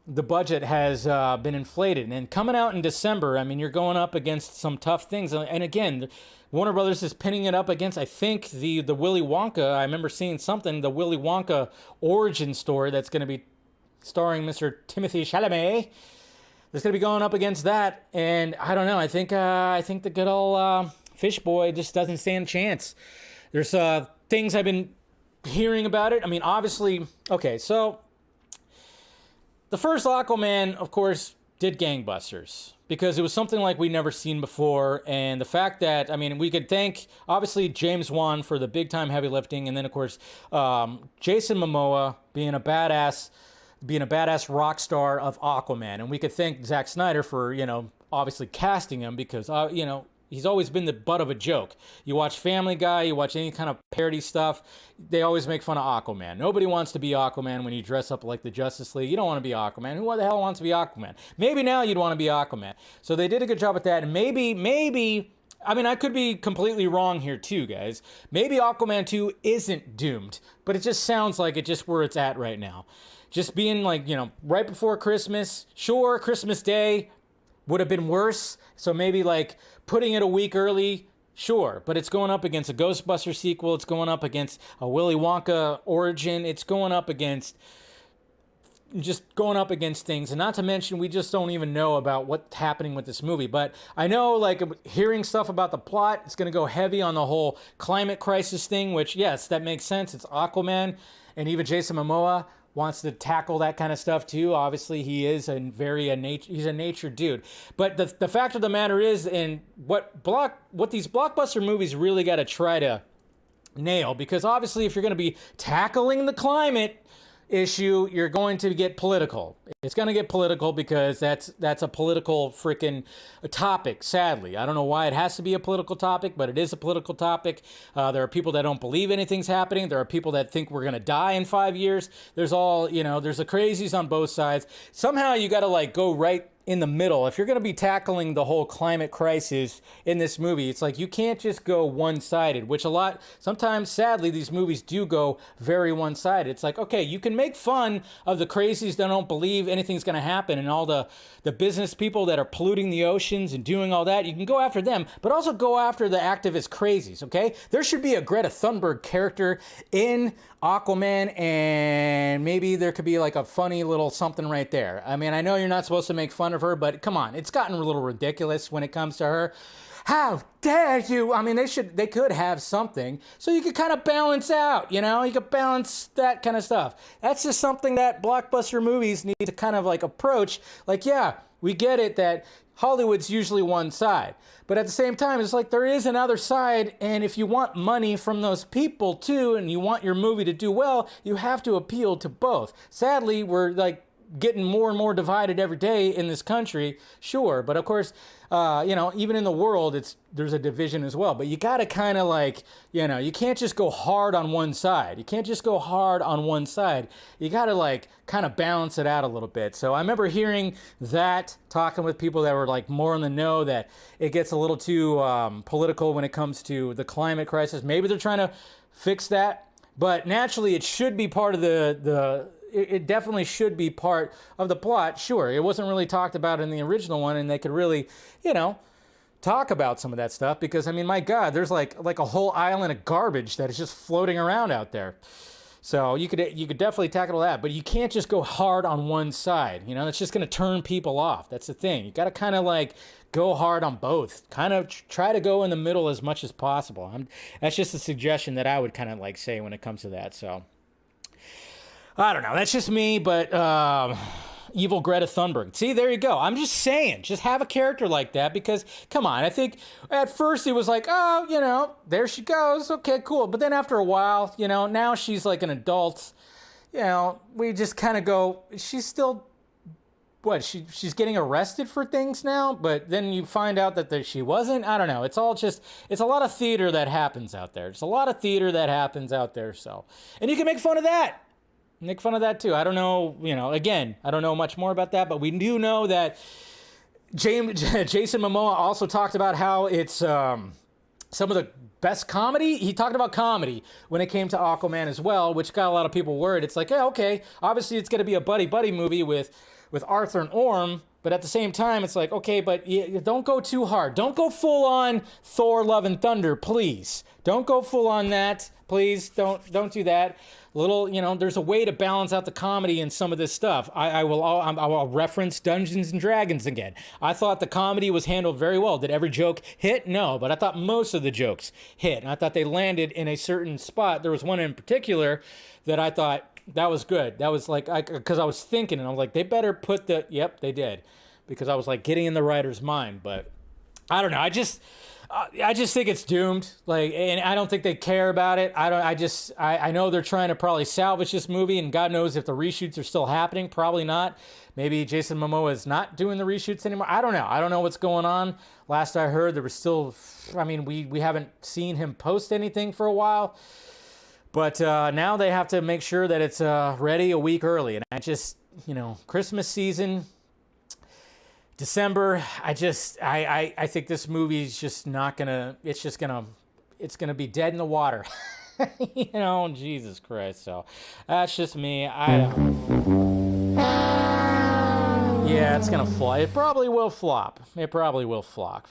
the budget has been inflated. And coming out in December, I mean, you're going up against some tough things. And again, Warner Brothers is pinning it up against, I think, the Willy Wonka. I remember seeing something, the Willy Wonka origin story that's going to be starring Mr. Timothée Chalamet. That's going to be going up against that. And I don't know. I think the good old Fish Boy just doesn't stand a chance. There's things I've been hearing about it. I mean, obviously, okay, so the first Aquaman, of course, did gangbusters because it was something like we'd never seen before. And the fact that, I mean, we could thank, obviously, James Wan for the big-time heavy lifting. And then, of course, Jason Momoa being a badass rock star of Aquaman. And we could thank Zack Snyder for, obviously casting him because, he's always been the butt of a joke. You watch Family Guy, you watch any kind of parody stuff, they always make fun of Aquaman. Nobody wants to be Aquaman when you dress up like the Justice League. You don't want to be Aquaman. Who the hell wants to be Aquaman? Maybe now you'd want to be Aquaman. So they did a good job at that. And maybe, I mean, I could be completely wrong here too, guys. Maybe Aquaman 2 isn't doomed, but it just sounds like it just where it's at right now. Just being like, right before Christmas. Sure, Christmas Day would have been worse. So maybe like putting it a week early Sure, but it's going up against a Ghostbusters sequel. It's going up against a Willy Wonka origin. It's going up against things. And not to mention, we just don't even know about what's happening with this movie. But I know, like, hearing stuff about the plot, it's going to go heavy on the whole climate crisis thing, which, yes, that makes sense. It's Aquaman, and even Jason Momoa wants to tackle that kind of stuff too. Obviously, he is he's a nature dude. But the fact of the matter is, and what these blockbuster movies really got to try to nail, because obviously if you're going to be tackling the climate issue, you're going to get political. It's going to get political because that's a political freaking topic, sadly. I don't know why it has to be a political topic, but it is a political topic. There are people that don't believe anything's happening. There are people that think we're going to die in 5 years. There's the crazies on both sides. Somehow you got to like go right in the middle. If you're going to be tackling the whole climate crisis in this movie, it's like you can't just go one-sided, which sometimes, sadly, these movies do go very one-sided. It's like, okay, you can make fun of the crazies that don't believe anything's going to happen and all the business people that are polluting the oceans and doing all that. You can go after them, but also go after the activist crazies, okay? There should be a Greta Thunberg character in Aquaman, and maybe there could be like a funny little something right there. I mean, I know you're not supposed to make fun of her, but come on, it's gotten a little ridiculous when it comes to her. How dare you? I mean, they could have something so you could kind of balance out, you could balance that kind of stuff. That's just something that blockbuster movies need to kind of like approach. Like, yeah, we get it that Hollywood's usually one side, but at the same time, it's like there is another side, and if you want money from those people too, and you want your movie to do well, you have to appeal to both. Sadly, we're like getting more and more divided every day in this country, sure, but of course, even in the world, there's a division as well. But you got to kind of like, you can't just go hard on one side. You can't just go hard on one side. You got to like kind of balance it out a little bit. So I remember hearing that, talking with people that were like more in the know, that it gets a little too political when it comes to the climate crisis. Maybe they're trying to fix that, but naturally it should be part of it definitely should be part of the plot. Sure, it wasn't really talked about in the original one, and they could really, talk about some of that stuff, because, I mean, my God, there's like a whole island of garbage that is just floating around out there. So you could definitely tackle that, but you can't just go hard on one side. That's just going to turn people off. That's the thing. You got to kind of like go hard on both. Kind of try to go in the middle as much as possible. That's just a suggestion that I would kind of like say when it comes to that. So I don't know. That's just me, but evil Greta Thunberg. See, there you go. I'm just saying, just have a character like that, because, come on, I think at first it was like, oh, there she goes. Okay, cool. But then after a while, now she's like an adult. We just kind of go, she's still, she's getting arrested for things now, but then you find out that she wasn't. I don't know. It's a lot of theater that happens out there. It's a lot of theater that happens out there. So, and you can make fun of that. Make fun of that too. I don't know, again, I don't know much more about that, but we do know that Jason Momoa also talked about how it's some of the best comedy. He talked about comedy when it came to Aquaman as well, which got a lot of people worried. It's like, yeah, okay, obviously it's going to be a buddy movie with Arthur and Orm, but at the same time, it's like, okay, but don't go too hard. Don't go full on Thor: Love and Thunder, please. Don't go full on that, please. Don't do that. There's a way to balance out the comedy in some of this stuff. I will reference Dungeons and Dragons again. I thought the comedy was handled very well. Did every joke hit? No, but I thought most of the jokes hit. And I thought they landed in a certain spot. There was one in particular that I thought that was good. That was like, because I was thinking, and I was like, they better put yep, they did. Because I was like getting in the writer's mind. But I don't know. I just think it's doomed. And I don't think they care about it. I know they're trying to probably salvage this movie, and God knows if the reshoots are still happening. Probably not. Maybe Jason Momoa is not doing the reshoots anymore. I don't know. I don't know what's going on. Last I heard, there was still, we haven't seen him post anything for a while. But now they have to make sure that it's ready a week early. And I just, Christmas season, December, I think this movie's just not gonna, it's gonna be dead in the water. Jesus Christ. So that's just me. Yeah, it's gonna flop. It probably will flop.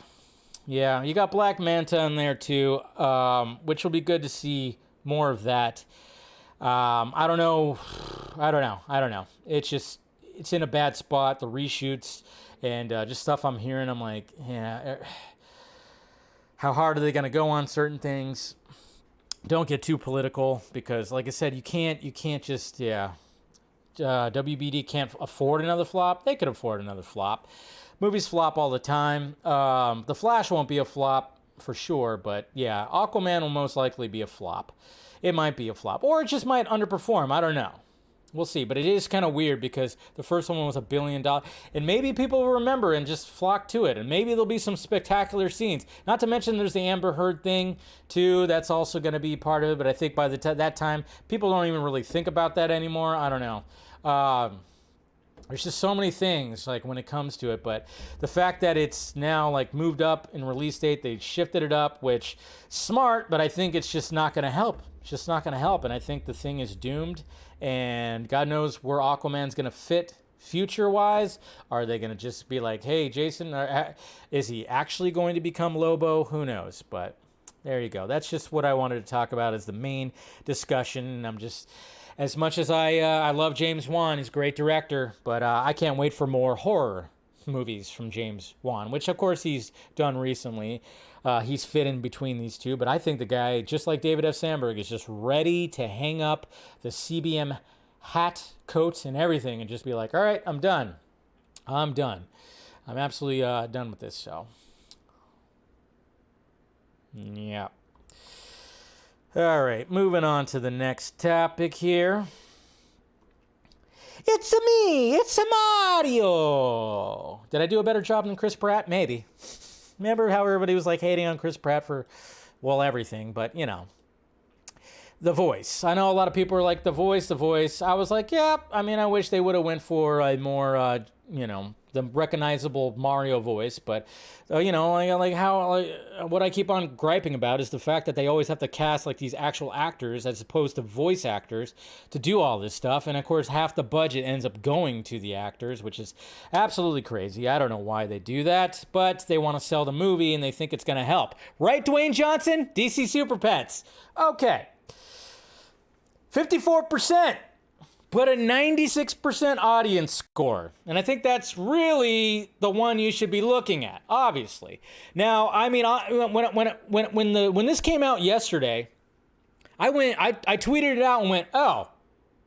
Yeah, you got Black Manta in there too, which will be good to see more of that. I don't know. It's in a bad spot. The reshoots and just stuff I'm hearing. I'm like, yeah. How hard are they going to go on certain things? Don't get too political because, like I said, you can't just WBD can't afford another flop. They could afford another flop. Movies flop all the time. The Flash won't be a flop for sure, but yeah, Aquaman will most likely be a flop. It might be a flop, or it just might underperform. I don't know. We'll see, but it is kind of weird because the first one was $1 billion, and maybe people will remember and just flock to it, and maybe there'll be some spectacular scenes. Not to mention there's the Amber Heard thing, too. That's also going to be part of it, but I think by that time, people don't even really think about that anymore. I don't know. There's just so many things, like, when it comes to it, but the fact that it's now, like, moved up in release date, they shifted it up, which, smart, but I think it's just not going to help. It's just not going to help, and I think the thing is doomed. And God knows where Aquaman's going to fit future-wise. Are they going to just be like, hey, Jason, is he actually going to become Lobo? Who knows? But there you go. That's just what I wanted to talk about as the main discussion. And I'm just, as much as I love James Wan, he's a great director, but I can't wait for more horror movies from James Wan, which, of course, he's done recently. He's fit in between these two, but I think the guy, just like David F. Sandberg, is just ready to hang up the CBM hat, coat, and everything and just be like, all right, I'm done. I'm absolutely done with this, so. Yeah. All right, moving on to the next topic here. It's me, it's Mario. Did I do a better job than Chris Pratt? Maybe. Remember how everybody was like hating on Chris Pratt for, well, everything, but you know, the voice. I know a lot of people are like the voice. I was like, yeah, I mean, I wish they would have went for a more, the recognizable Mario voice, but what I keep on griping about is the fact that they always have to cast like these actual actors as opposed to voice actors to do all this stuff, and of course half the budget ends up going to the actors, which is absolutely crazy. I don't know why they do that, but they want to sell the movie and they think it's going to help. Right, Dwayne Johnson? DC Super Pets. Okay. 54%. But a 96% audience score. And I think that's really the one you should be looking at, obviously. Now, I mean, when this came out yesterday, I tweeted it out and went, oh,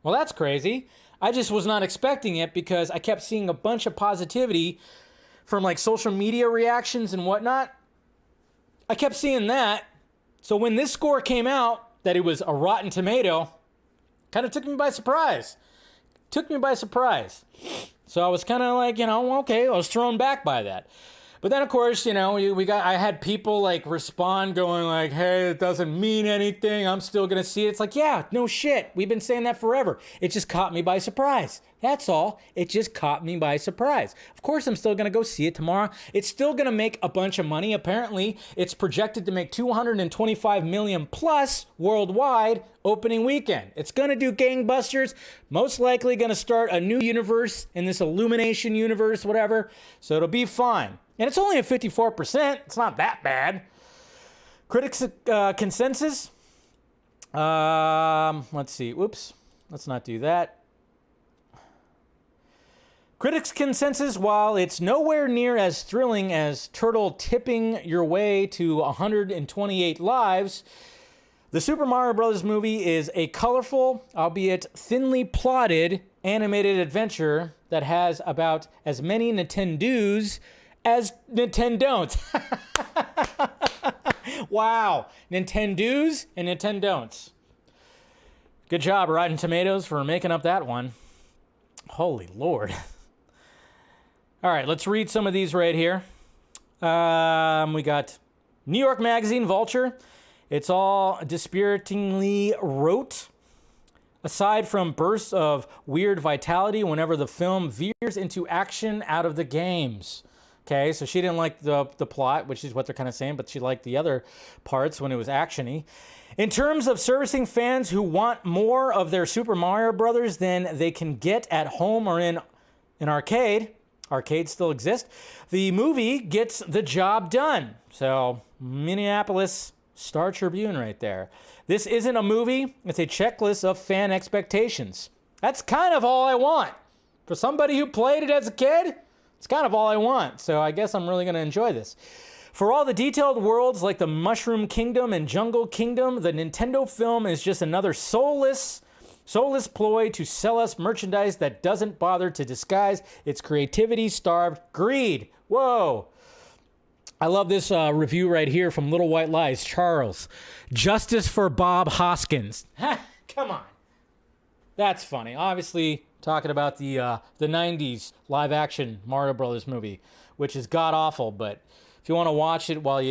well, that's crazy. I just was not expecting it because I kept seeing a bunch of positivity from like social media reactions and whatnot. I kept seeing that. So when this score came out, that it was a Rotten Tomato, kind of took me by surprise. So I was kind of like, okay, I was thrown back by that. But then, of course, I had people like respond going like, hey, it doesn't mean anything. I'm still going to see it. It's like, yeah, no shit. We've been saying that forever. It just caught me by surprise. That's all. It just caught me by surprise. Of course, I'm still going to go see it tomorrow. It's still going to make a bunch of money. Apparently, it's projected to make $225 million plus worldwide opening weekend. It's going to do gangbusters. Most likely going to start a new universe in this Illumination universe, whatever. So it'll be fine. And it's only at 54%. It's not that bad. Critics' consensus. Let's see. Oops. Let's not do that. Critics' consensus, while it's nowhere near as thrilling as Turtle tipping your way to 128 lives, the Super Mario Bros. Movie is a colorful, albeit thinly plotted, animated adventure that has about as many Nintendos as Nintendon'ts. Wow. Nintendos and Nintendon'ts. Good job, Rotten Tomatoes, for making up that one. Holy Lord. All right, let's read some of these right here. We got New York Magazine, Vulture. It's all dispiritingly rote. Aside from bursts of weird vitality whenever the film veers into action out of the games. Okay, so she didn't like the plot, which is what they're kind of saying, but she liked the other parts when it was action-y. In terms of servicing fans who want more of their Super Mario Brothers than they can get at home or in an arcade, Arcades still exist. The movie gets the job done. So, Minneapolis Star Tribune right there. This isn't a movie. It's a checklist of fan expectations. That's kind of all I want. For somebody who played it as a kid, it's kind of all I want. So I guess I'm really going to enjoy this. For all the detailed worlds like the Mushroom Kingdom and Jungle Kingdom, the Nintendo film is just another soulless ploy to sell us merchandise that doesn't bother to disguise its creativity-starved greed. Whoa. I love this review right here from Little White Lies. Charles. Justice for Bob Hoskins. Come on. That's funny. Obviously, talking about the 90s live-action Mario Brothers movie, which is god-awful, but if you want to watch it while,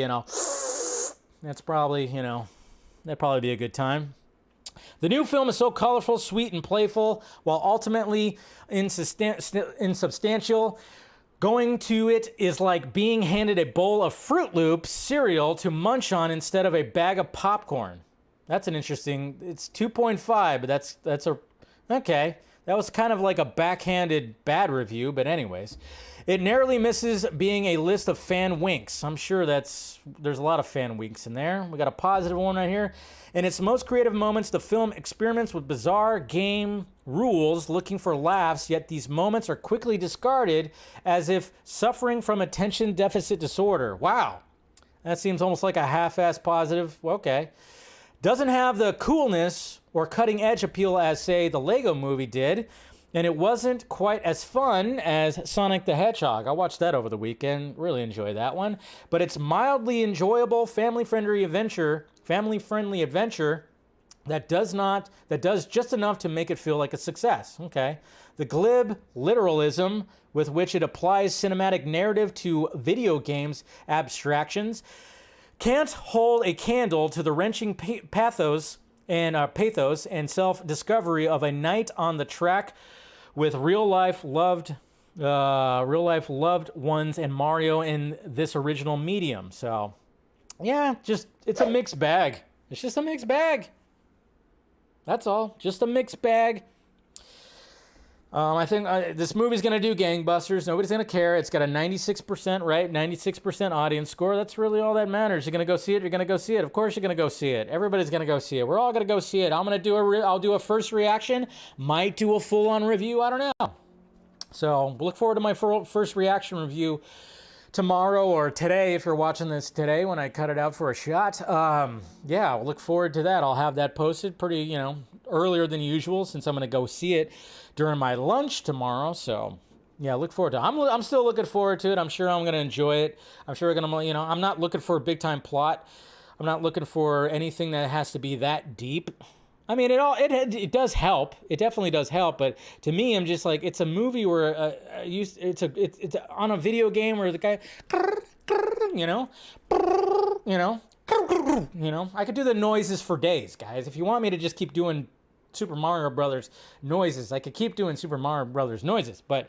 that's probably, that'd probably be a good time. The new film is so colorful, sweet, and playful, while ultimately insubstantial. Going to it is like being handed a bowl of Fruit Loops cereal to munch on instead of a bag of popcorn. That's an interesting, it's 2.5, but that's okay. That was kind of like a backhanded bad review, but anyways. It narrowly misses being a list of fan winks. I'm sure there's a lot of fan winks in there. We got a positive one right here. In its most creative moments, the film experiments with bizarre game rules looking for laughs, yet these moments are quickly discarded as if suffering from attention deficit disorder. Wow. That seems almost like a half-ass positive. Okay. Doesn't have the coolness or cutting-edge appeal as, say, the Lego movie did, and it wasn't quite as fun as Sonic the Hedgehog. I watched that over the weekend. Really enjoyed that one. But it's mildly enjoyable, family-friendly adventure that does just enough to make it feel like a success. Okay. The glib literalism with which it applies cinematic narrative to video games abstractions can't hold a candle to the wrenching pathos and self-discovery of a night on the track with real life loved ones and Mario in this original medium. So, yeah, it's a mixed bag. It's just a mixed bag. That's all. Just a mixed bag. I think this movie's going to do gangbusters. Nobody's going to care. It's got a 96%, right? 96% audience score. That's really all that matters. You're going to go see it. You're going to go see it. Of course you're going to go see it. Everybody's going to go see it. We're all going to go see it. I'll do a first reaction. Might do a full-on review. I don't know. So look forward to my first reaction review tomorrow or today if you're watching this today when I cut it out for a shot. Yeah, I'll look forward to that. I'll have that posted pretty, earlier than usual since I'm going to go see it during my lunch tomorrow. So, yeah, look forward to it. I'm still looking forward to it. I'm sure I'm going to enjoy it. I'm sure we're going to, I'm not looking for a big-time plot. I'm not looking for anything that has to be that deep. I mean, it does help. It definitely does help. But to me, I'm just like, it's a movie where it's on a video game where the guy, I could do the noises for days, guys. If you want me to just keep doing Super Mario Brothers noises, I could keep doing Super Mario Brothers noises. But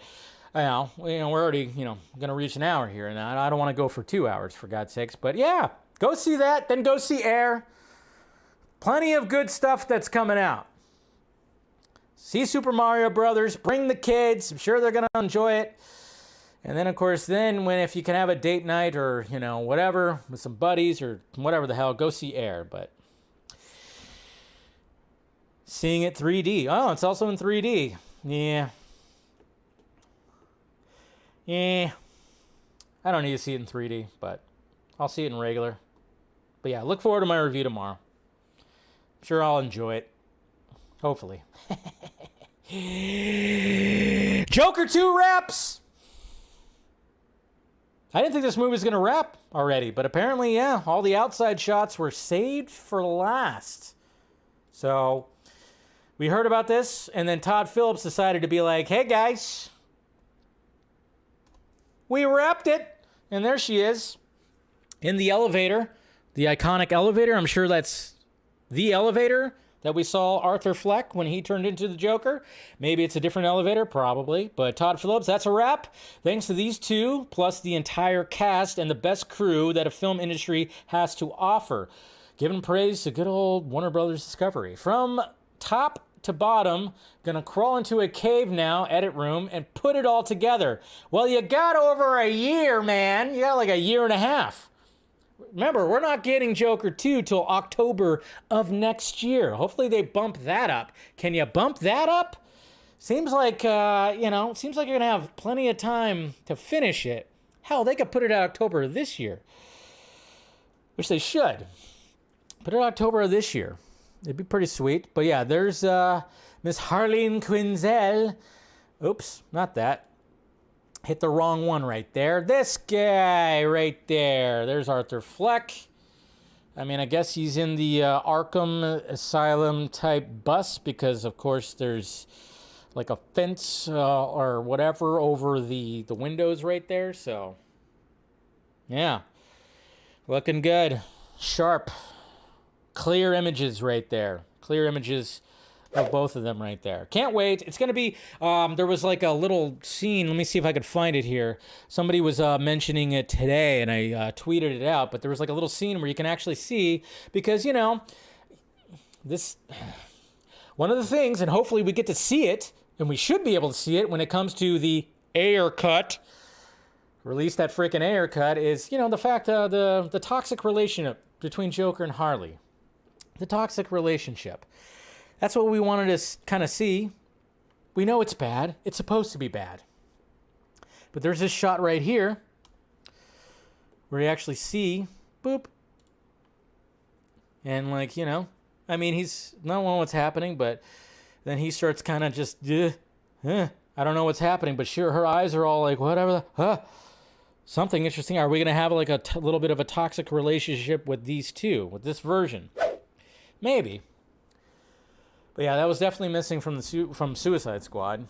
we're already going to reach an hour here, and I don't want to go for 2 hours, for God's sakes. But yeah, go see that. Then go see Air. Plenty of good stuff that's coming out. See Super Mario Brothers. Bring the kids. I'm sure they're going to enjoy it. And then, of course, if you can have a date night or, whatever, with some buddies or whatever the hell, go see Air. But seeing it 3D. Oh, it's also in 3D. Yeah. I don't need to see it in 3D, but I'll see it in regular. But yeah, look forward to my review tomorrow. I'm sure I'll enjoy it. Hopefully. Joker 2 wraps! I didn't think this movie was going to wrap already, but apparently, yeah, all the outside shots were saved for last. So, we heard about this, and then Todd Phillips decided to be like, hey guys, we wrapped it. And there she is in the elevator, the iconic elevator. I'm sure that's the elevator that we saw Arthur Fleck when he turned into the Joker. Maybe it's a different elevator, probably. But Todd Phillips, that's a wrap. Thanks to these two, plus the entire cast and the best crew that a film industry has to offer. Giving praise to good old Warner Brothers Discovery. From top to bottom. Gonna crawl into a cave now, edit room, and put it all together. Well, you got over a year, man. You got like a year and a half. Remember, we're not getting Joker 2 till October of next year. Hopefully they bump that up. Can you bump that up? Seems like, seems like you're gonna have plenty of time to finish it. Hell, they could put it out October of this year. Which they should. Put it October of this year. It'd be pretty sweet. But yeah, there's Miss Harleen Quinzel. Oops, not that. Hit the wrong one right there. This guy right there. There's Arthur Fleck. I mean, I guess he's in the Arkham Asylum type bus because, of course, there's like a fence or whatever over the windows right there. So, yeah. Looking good. Sharp. Clear images right there. Clear images of both of them right there. Can't wait. It's going to be, there was like a little scene. Let me see if I could find it here. Somebody was mentioning it today, and I tweeted it out, but there was like a little scene where you can actually see, because, this, one of the things, and hopefully we get to see it, and we should be able to see it when it comes to the Ayer cut, release that freaking Ayer cut, is, the fact the toxic relationship between Joker and Harley. The toxic relationship. That's what we wanted to kind of see. We know it's bad. It's supposed to be bad. But there's this shot right here where you actually see, boop. And I mean, he's not knowing what's happening, but then he starts kind of just, I don't know what's happening, but sure, her eyes are all like, whatever, something interesting. Are we going to have like a little bit of a toxic relationship with these two, with this version? Maybe. But yeah, that was definitely missing from Suicide Squad.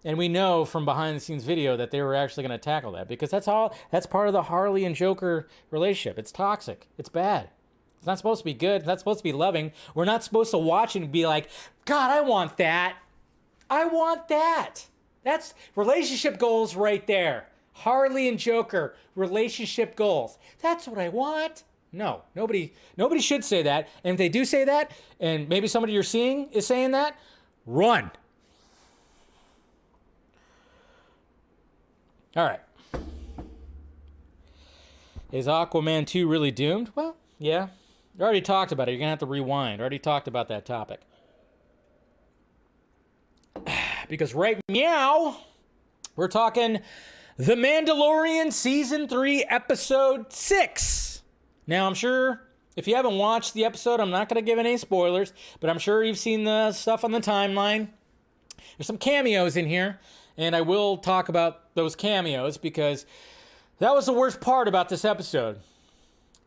And we know from behind the scenes video that they were actually going to tackle that, because that's part of the Harley and Joker relationship. It's toxic. It's bad. It's not supposed to be good. It's not supposed to be loving. We're not supposed to watch it and be like, God, I want that. I want that. That's relationship goals right there. Harley and Joker, relationship goals. That's what I want. No, nobody should say that. And if they do say that, and maybe somebody you're seeing is saying that, run. All right. Is Aquaman 2 really doomed? Well, yeah. I already talked about it. You're going to have to rewind. I already talked about that topic. Because right now, we're talking The Mandalorian Season 3, Episode 6. Now, I'm sure if you haven't watched the episode, I'm not going to give any spoilers, but I'm sure you've seen the stuff on the timeline. There's some cameos in here, and I will talk about those cameos because that was the worst part about this episode.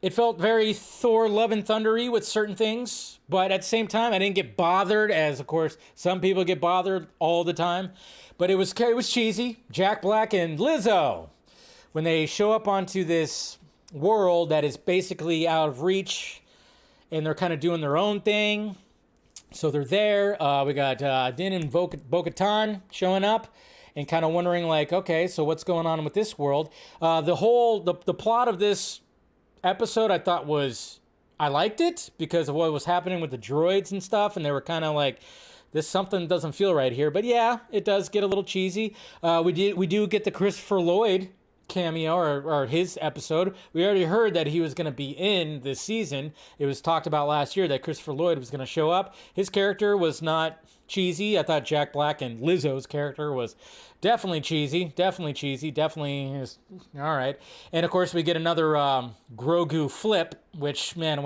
It felt very Thor Love and Thunder-y with certain things, but at the same time, I didn't get bothered, as, of course, some people get bothered all the time. But it was cheesy. Jack Black and Lizzo, when they show up onto this world that is basically out of reach, and they're kind of doing their own thing. So they're there. We got Din and Bo-Katan showing up and kind of wondering, like, okay, so what's going on with this world? The plot of this episode I thought I liked it because of what was happening with the droids and stuff, and they were kind of like, something doesn't feel right here. But yeah, it does get a little cheesy. We do get the Christopher Lloyd cameo or his episode. We already heard that he was going to be in this season. It was talked about last year that Christopher Lloyd was going to show up. His character was not cheesy. I thought Jack Black and Lizzo's character was definitely cheesy. Definitely is all right. And of course we get another Grogu flip, which, man,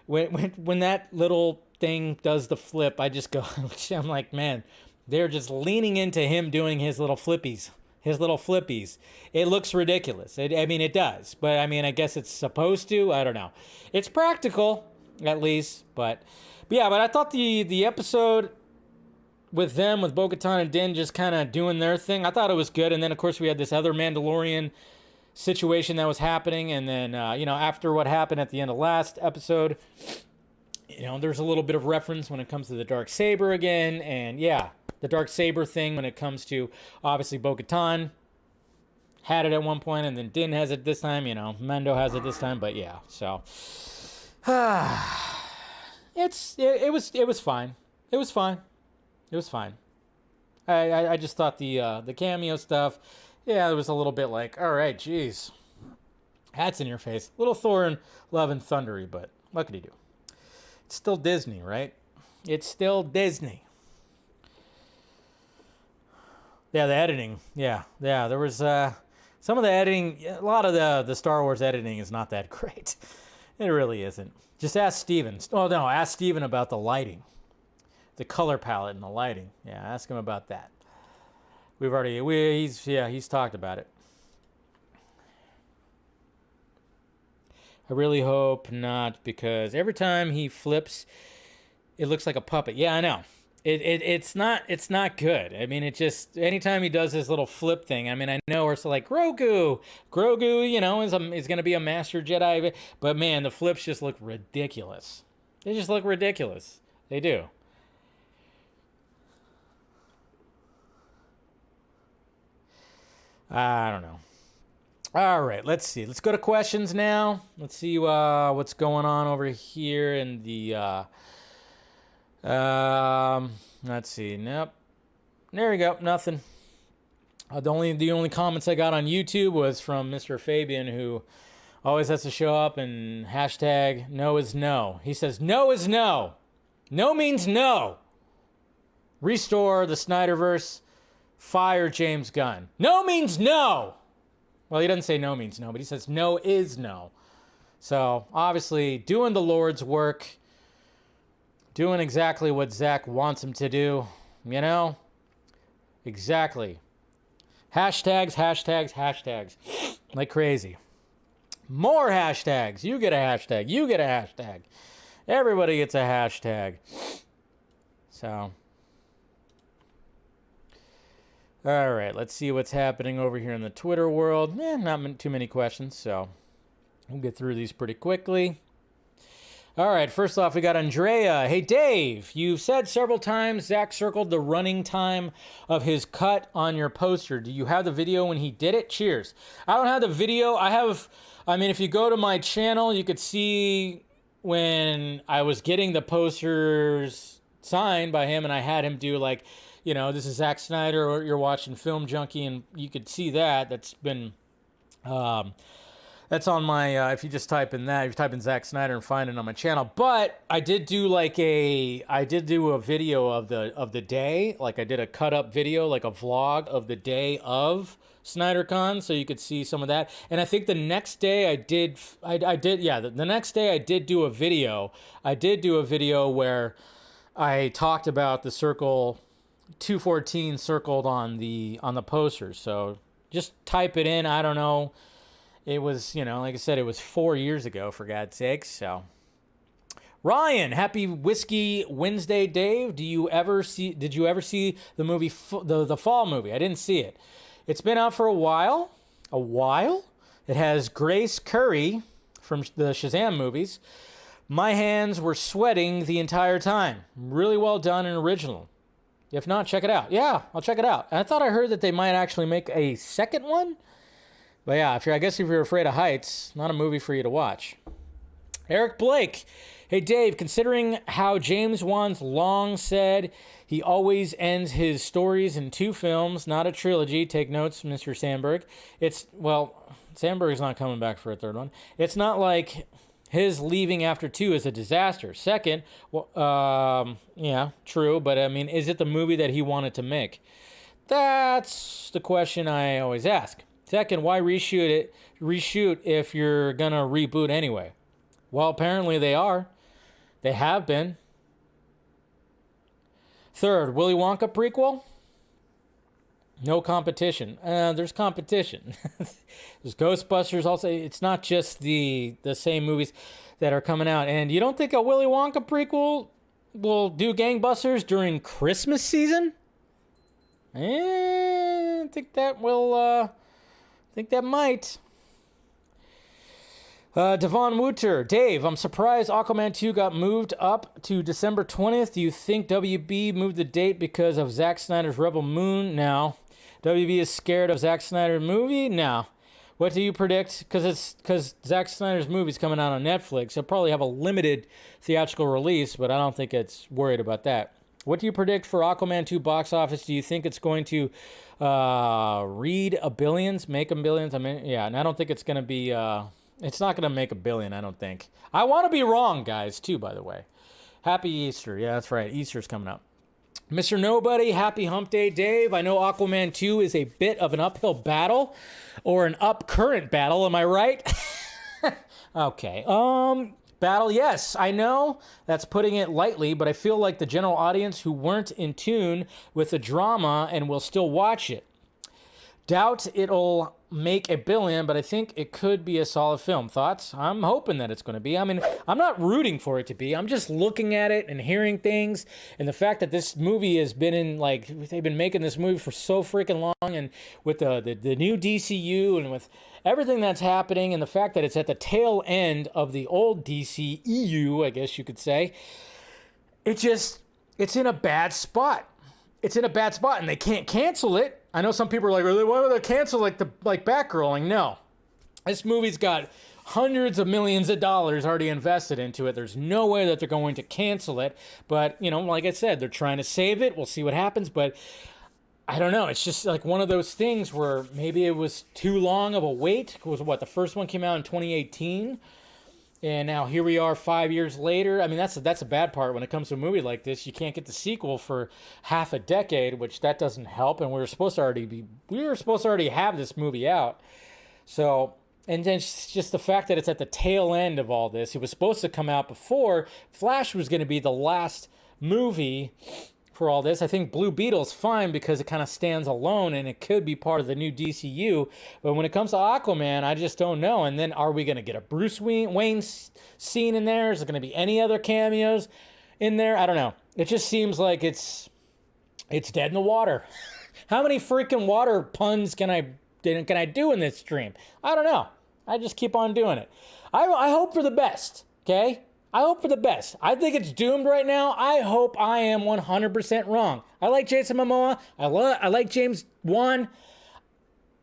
when that little thing does the flip, I just go, I'm like, man, they're just leaning into him doing his little flippies. It looks ridiculous. It does. But, I guess it's supposed to. I don't know. It's practical, at least. But I thought the episode with Bo-Katan and Din just kind of doing their thing, I thought it was good. And then, of course, we had this other Mandalorian situation that was happening. And then, after what happened at the end of last episode, there's a little bit of reference when it comes to the Darksaber again. And, yeah. The Darksaber thing when it comes to, obviously, Bo-Katan had it at one point, and then Din has it this time, Mando has it this time, but yeah, so. It was fine. It was fine. It was fine. I just thought the cameo stuff, yeah, it was a little bit like, all right, geez, hats in your face. Little Thor and Love and Thundery, but what could he do? It's still Disney, right? It's still Disney. Yeah, the editing. Yeah, there was some of the editing, a lot of the Star Wars editing is not that great. It really isn't. Just ask Steven. Oh, no, ask Steven about the lighting. The color palette and the lighting. Yeah, ask him about that. He's talked about it. I really hope not, because every time he flips, it looks like a puppet. Yeah, I know. It's not good. I mean, it just, anytime he does this little flip thing, I mean, I know it's like Grogu, you know, is going to be a master Jedi, but man, the flips just look ridiculous. They just look ridiculous. They do. I don't know. All right, let's see. Let's go to questions now. Let's see what's going on over here in the let's see. Nope. There we go. Nothing. The only comments I got on YouTube was from Mr. Fabian, who always has to show up and hashtag no is no. He says no is no. No means no. Restore the Snyderverse. Fire James Gunn. No means no. Well, he doesn't say no means no, but he says no is no. So obviously doing the Lord's work. Doing exactly what Zach wants him to do, you know? Exactly. Hashtags, hashtags, hashtags. Like crazy. More hashtags. You get a hashtag. You get a hashtag. Everybody gets a hashtag. So. All right, let's see what's happening over here in the Twitter world. Not too many questions, so we'll get through these pretty quickly. All right, first off, we got Andrea. Hey, Dave, you've said several times Zach circled the running time of his cut on your poster. Do you have the video when he did it? Cheers. I don't have the video. I mean, if you go to my channel, you could see when I was getting the posters signed by him and I had him do like, you know, this is Zack Snyder, or you're watching Film Junkee, and you could see that. That's been... That's on my, if you just type in that, if you type in Zack Snyder and find it on my channel. But I did do a video of the day. Like I did a cut up video, like a vlog of the day of SnyderCon. So you could see some of that. And I think the next day the next day I did do a video. I did do a video where I talked about the Circle 214 circled on the poster. So just type it in. I don't know. It was, you know, like I said, it was 4 years ago, for God's sakes. So, Ryan, happy Whiskey Wednesday, Dave. Did you ever see the movie, the Fall movie? I didn't see it. It's been out for a while. It has Grace Curry from the Shazam movies. My hands were sweating the entire time. Really well done and original. If not, check it out. Yeah, I'll check it out. And I thought I heard that they might actually make a second one. But yeah, if you're afraid of heights, not a movie for you to watch. Eric Blake. Hey, Dave, considering how James Wan's long said he always ends his stories in 2 films, not a trilogy, take notes, Mr. Sandberg. Sandberg's not coming back for a 3rd one. It's not like his leaving after 2 is a disaster. Second, yeah, true, but I mean, is it the movie that he wanted to make? That's the question I always ask. Second, why reshoot if you're going to reboot anyway? Well, apparently they are. They have been. Third, Willy Wonka prequel? No competition. There's competition. There's Ghostbusters also. It's not just the same movies that are coming out. And you don't think a Willy Wonka prequel will do gangbusters during Christmas season? I think that will... I think that might. Devon Wooter. Dave, I'm surprised Aquaman 2 got moved up to December 20th. Do you think WB moved the date because of Zack Snyder's Rebel Moon? No. WB is scared of Zack Snyder's movie? No. What do you predict? Because Zack Snyder's movie's coming out on Netflix. He'll probably have a limited theatrical release, but I don't think it's worried about that. What do you predict for Aquaman 2 box office? Do you think it's going to read a billions, make a billions? I mean, yeah, and I don't think it's going to be, it's not going to make a billion, I don't think. I want to be wrong, guys, too, by the way. Happy Easter. Yeah, that's right. Easter's coming up. Mr. Nobody, happy hump day, Dave. I know Aquaman 2 is a bit of an uphill battle or an up-current battle. Am I right? Okay. Battle, yes, I know that's putting it lightly, but I feel like the general audience who weren't in tune with the drama and will still watch it. Doubt it'll make a billion, but I think it could be a solid film. Thoughts? I'm hoping that it's going to be. I mean, I'm not rooting for it to be. I'm just looking at it and hearing things, and the fact that this movie has been in, like, they've been making this movie for so freaking long, and with the new DCU and with everything that's happening, and the fact that it's at the tail end of the old DCEU, I guess you could say, it's in a bad spot. It's in a bad spot, and they can't cancel it. I know some people are like, really, why would they cancel like Batgirl? No. This movie's got hundreds of millions of dollars already invested into it. There's no way that they're going to cancel it. But, you know, like I said, they're trying to save it. We'll see what happens. But I don't know. It's just like one of those things where maybe it was too long of a wait. It was what, the first one came out in 2018? And now here we are 5 years later. I mean, that's a bad part when it comes to a movie like this. You can't get the sequel for half a decade, which that doesn't help. And we were supposed to already have this movie out. So, and then it's just the fact that it's at the tail end of all this. It was supposed to come out before. Flash was going to be the last movie for all this. I think Blue Beetle's fine because it kind of stands alone and it could be part of the new DCU. But when it comes to Aquaman, I just don't know. And then are we going to get a Bruce Wayne scene in there? Is there going to be any other cameos in there? I don't know. It just seems like it's dead in the water. How many freaking water puns can I do in this stream? I don't know. I just keep on doing it. I hope for the best, okay? I hope for the best. I think it's doomed right now. I hope I am 100% wrong. I like Jason Momoa. I like James Wan.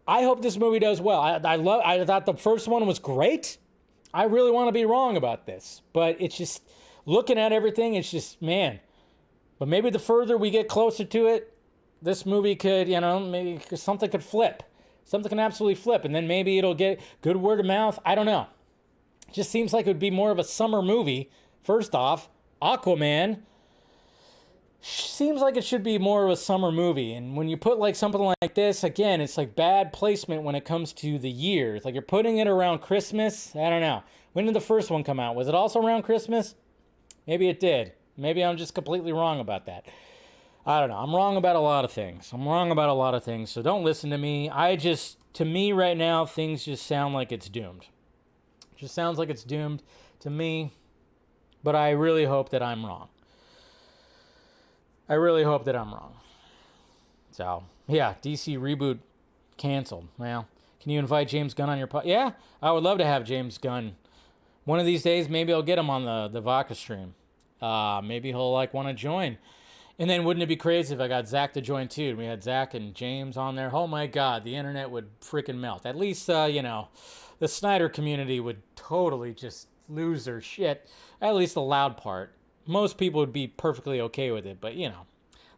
I hope this movie does well. I thought the first one was great. I really want to be wrong about this. But it's just, looking at everything, it's just, man. But maybe the further we get closer to it, this movie could, you know, maybe something could flip. Something can absolutely flip. And then maybe it'll get good word of mouth. I don't know. Just seems like it would be more of a summer movie. First off, Aquaman seems like it should be more of a summer movie. And when you put like something like this, again, it's like bad placement when it comes to the year. It's like you're putting it around Christmas. I don't know. When did the first one come out? Was it also around Christmas? Maybe it did. Maybe I'm just completely wrong about that. I don't know. I'm wrong about a lot of things. So don't listen to me. To me right now, things just sound like it's doomed. Just sounds like it's doomed to me, but I really hope that I'm wrong. So, yeah, DC reboot canceled. Well, can you invite James Gunn on your podcast? Yeah, I would love to have James Gunn. One of these days, maybe I'll get him on the Vodka stream. Maybe he'll want to join. And then wouldn't it be crazy if I got Zach to join too? And we had Zach and James on there. Oh my God, the internet would freaking melt. At least, the Snyder community would totally just lose their shit. At least the loud part. Most people would be perfectly okay with it, but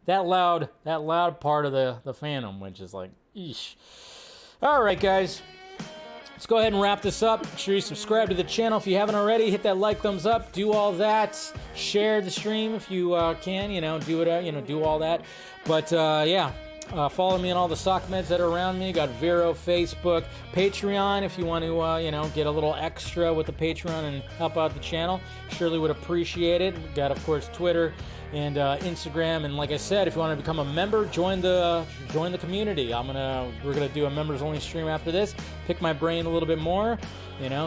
that loud part of the fandom, which is like, eesh. All right, guys. Let's go ahead and wrap this up. Make sure you subscribe to the channel if you haven't already. Hit that like, thumbs up, do all that. Share the stream if you can, do it, do all that. But follow me on all the sock meds that are around me. Got Vero, Facebook, Patreon if you want to, get a little extra with the Patreon and help out the channel. Surely would appreciate it. Got, of course, Twitter and Instagram. And like I said, if you want to become a member, join the community. We're gonna do a members only stream after this. Pick my brain a little bit more,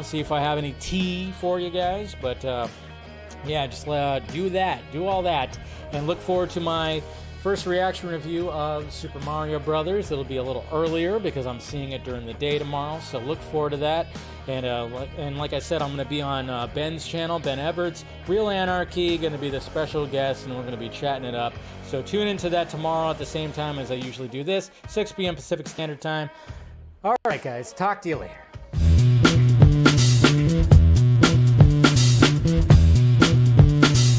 see if I have any tea for you guys. But just do that, do all that, and look forward to my first reaction review of Super Mario Brothers. It'll be a little earlier because I'm seeing it during the day tomorrow, so look forward to that. And like I said, I'm going to be on Ben's channel, Ben Everts, Real Anarchy, going to be the special guest, and we're going to be chatting it up. So tune into that tomorrow at the same time as I usually do this, 6 p.m. Pacific Standard Time. All right, guys, talk to you later.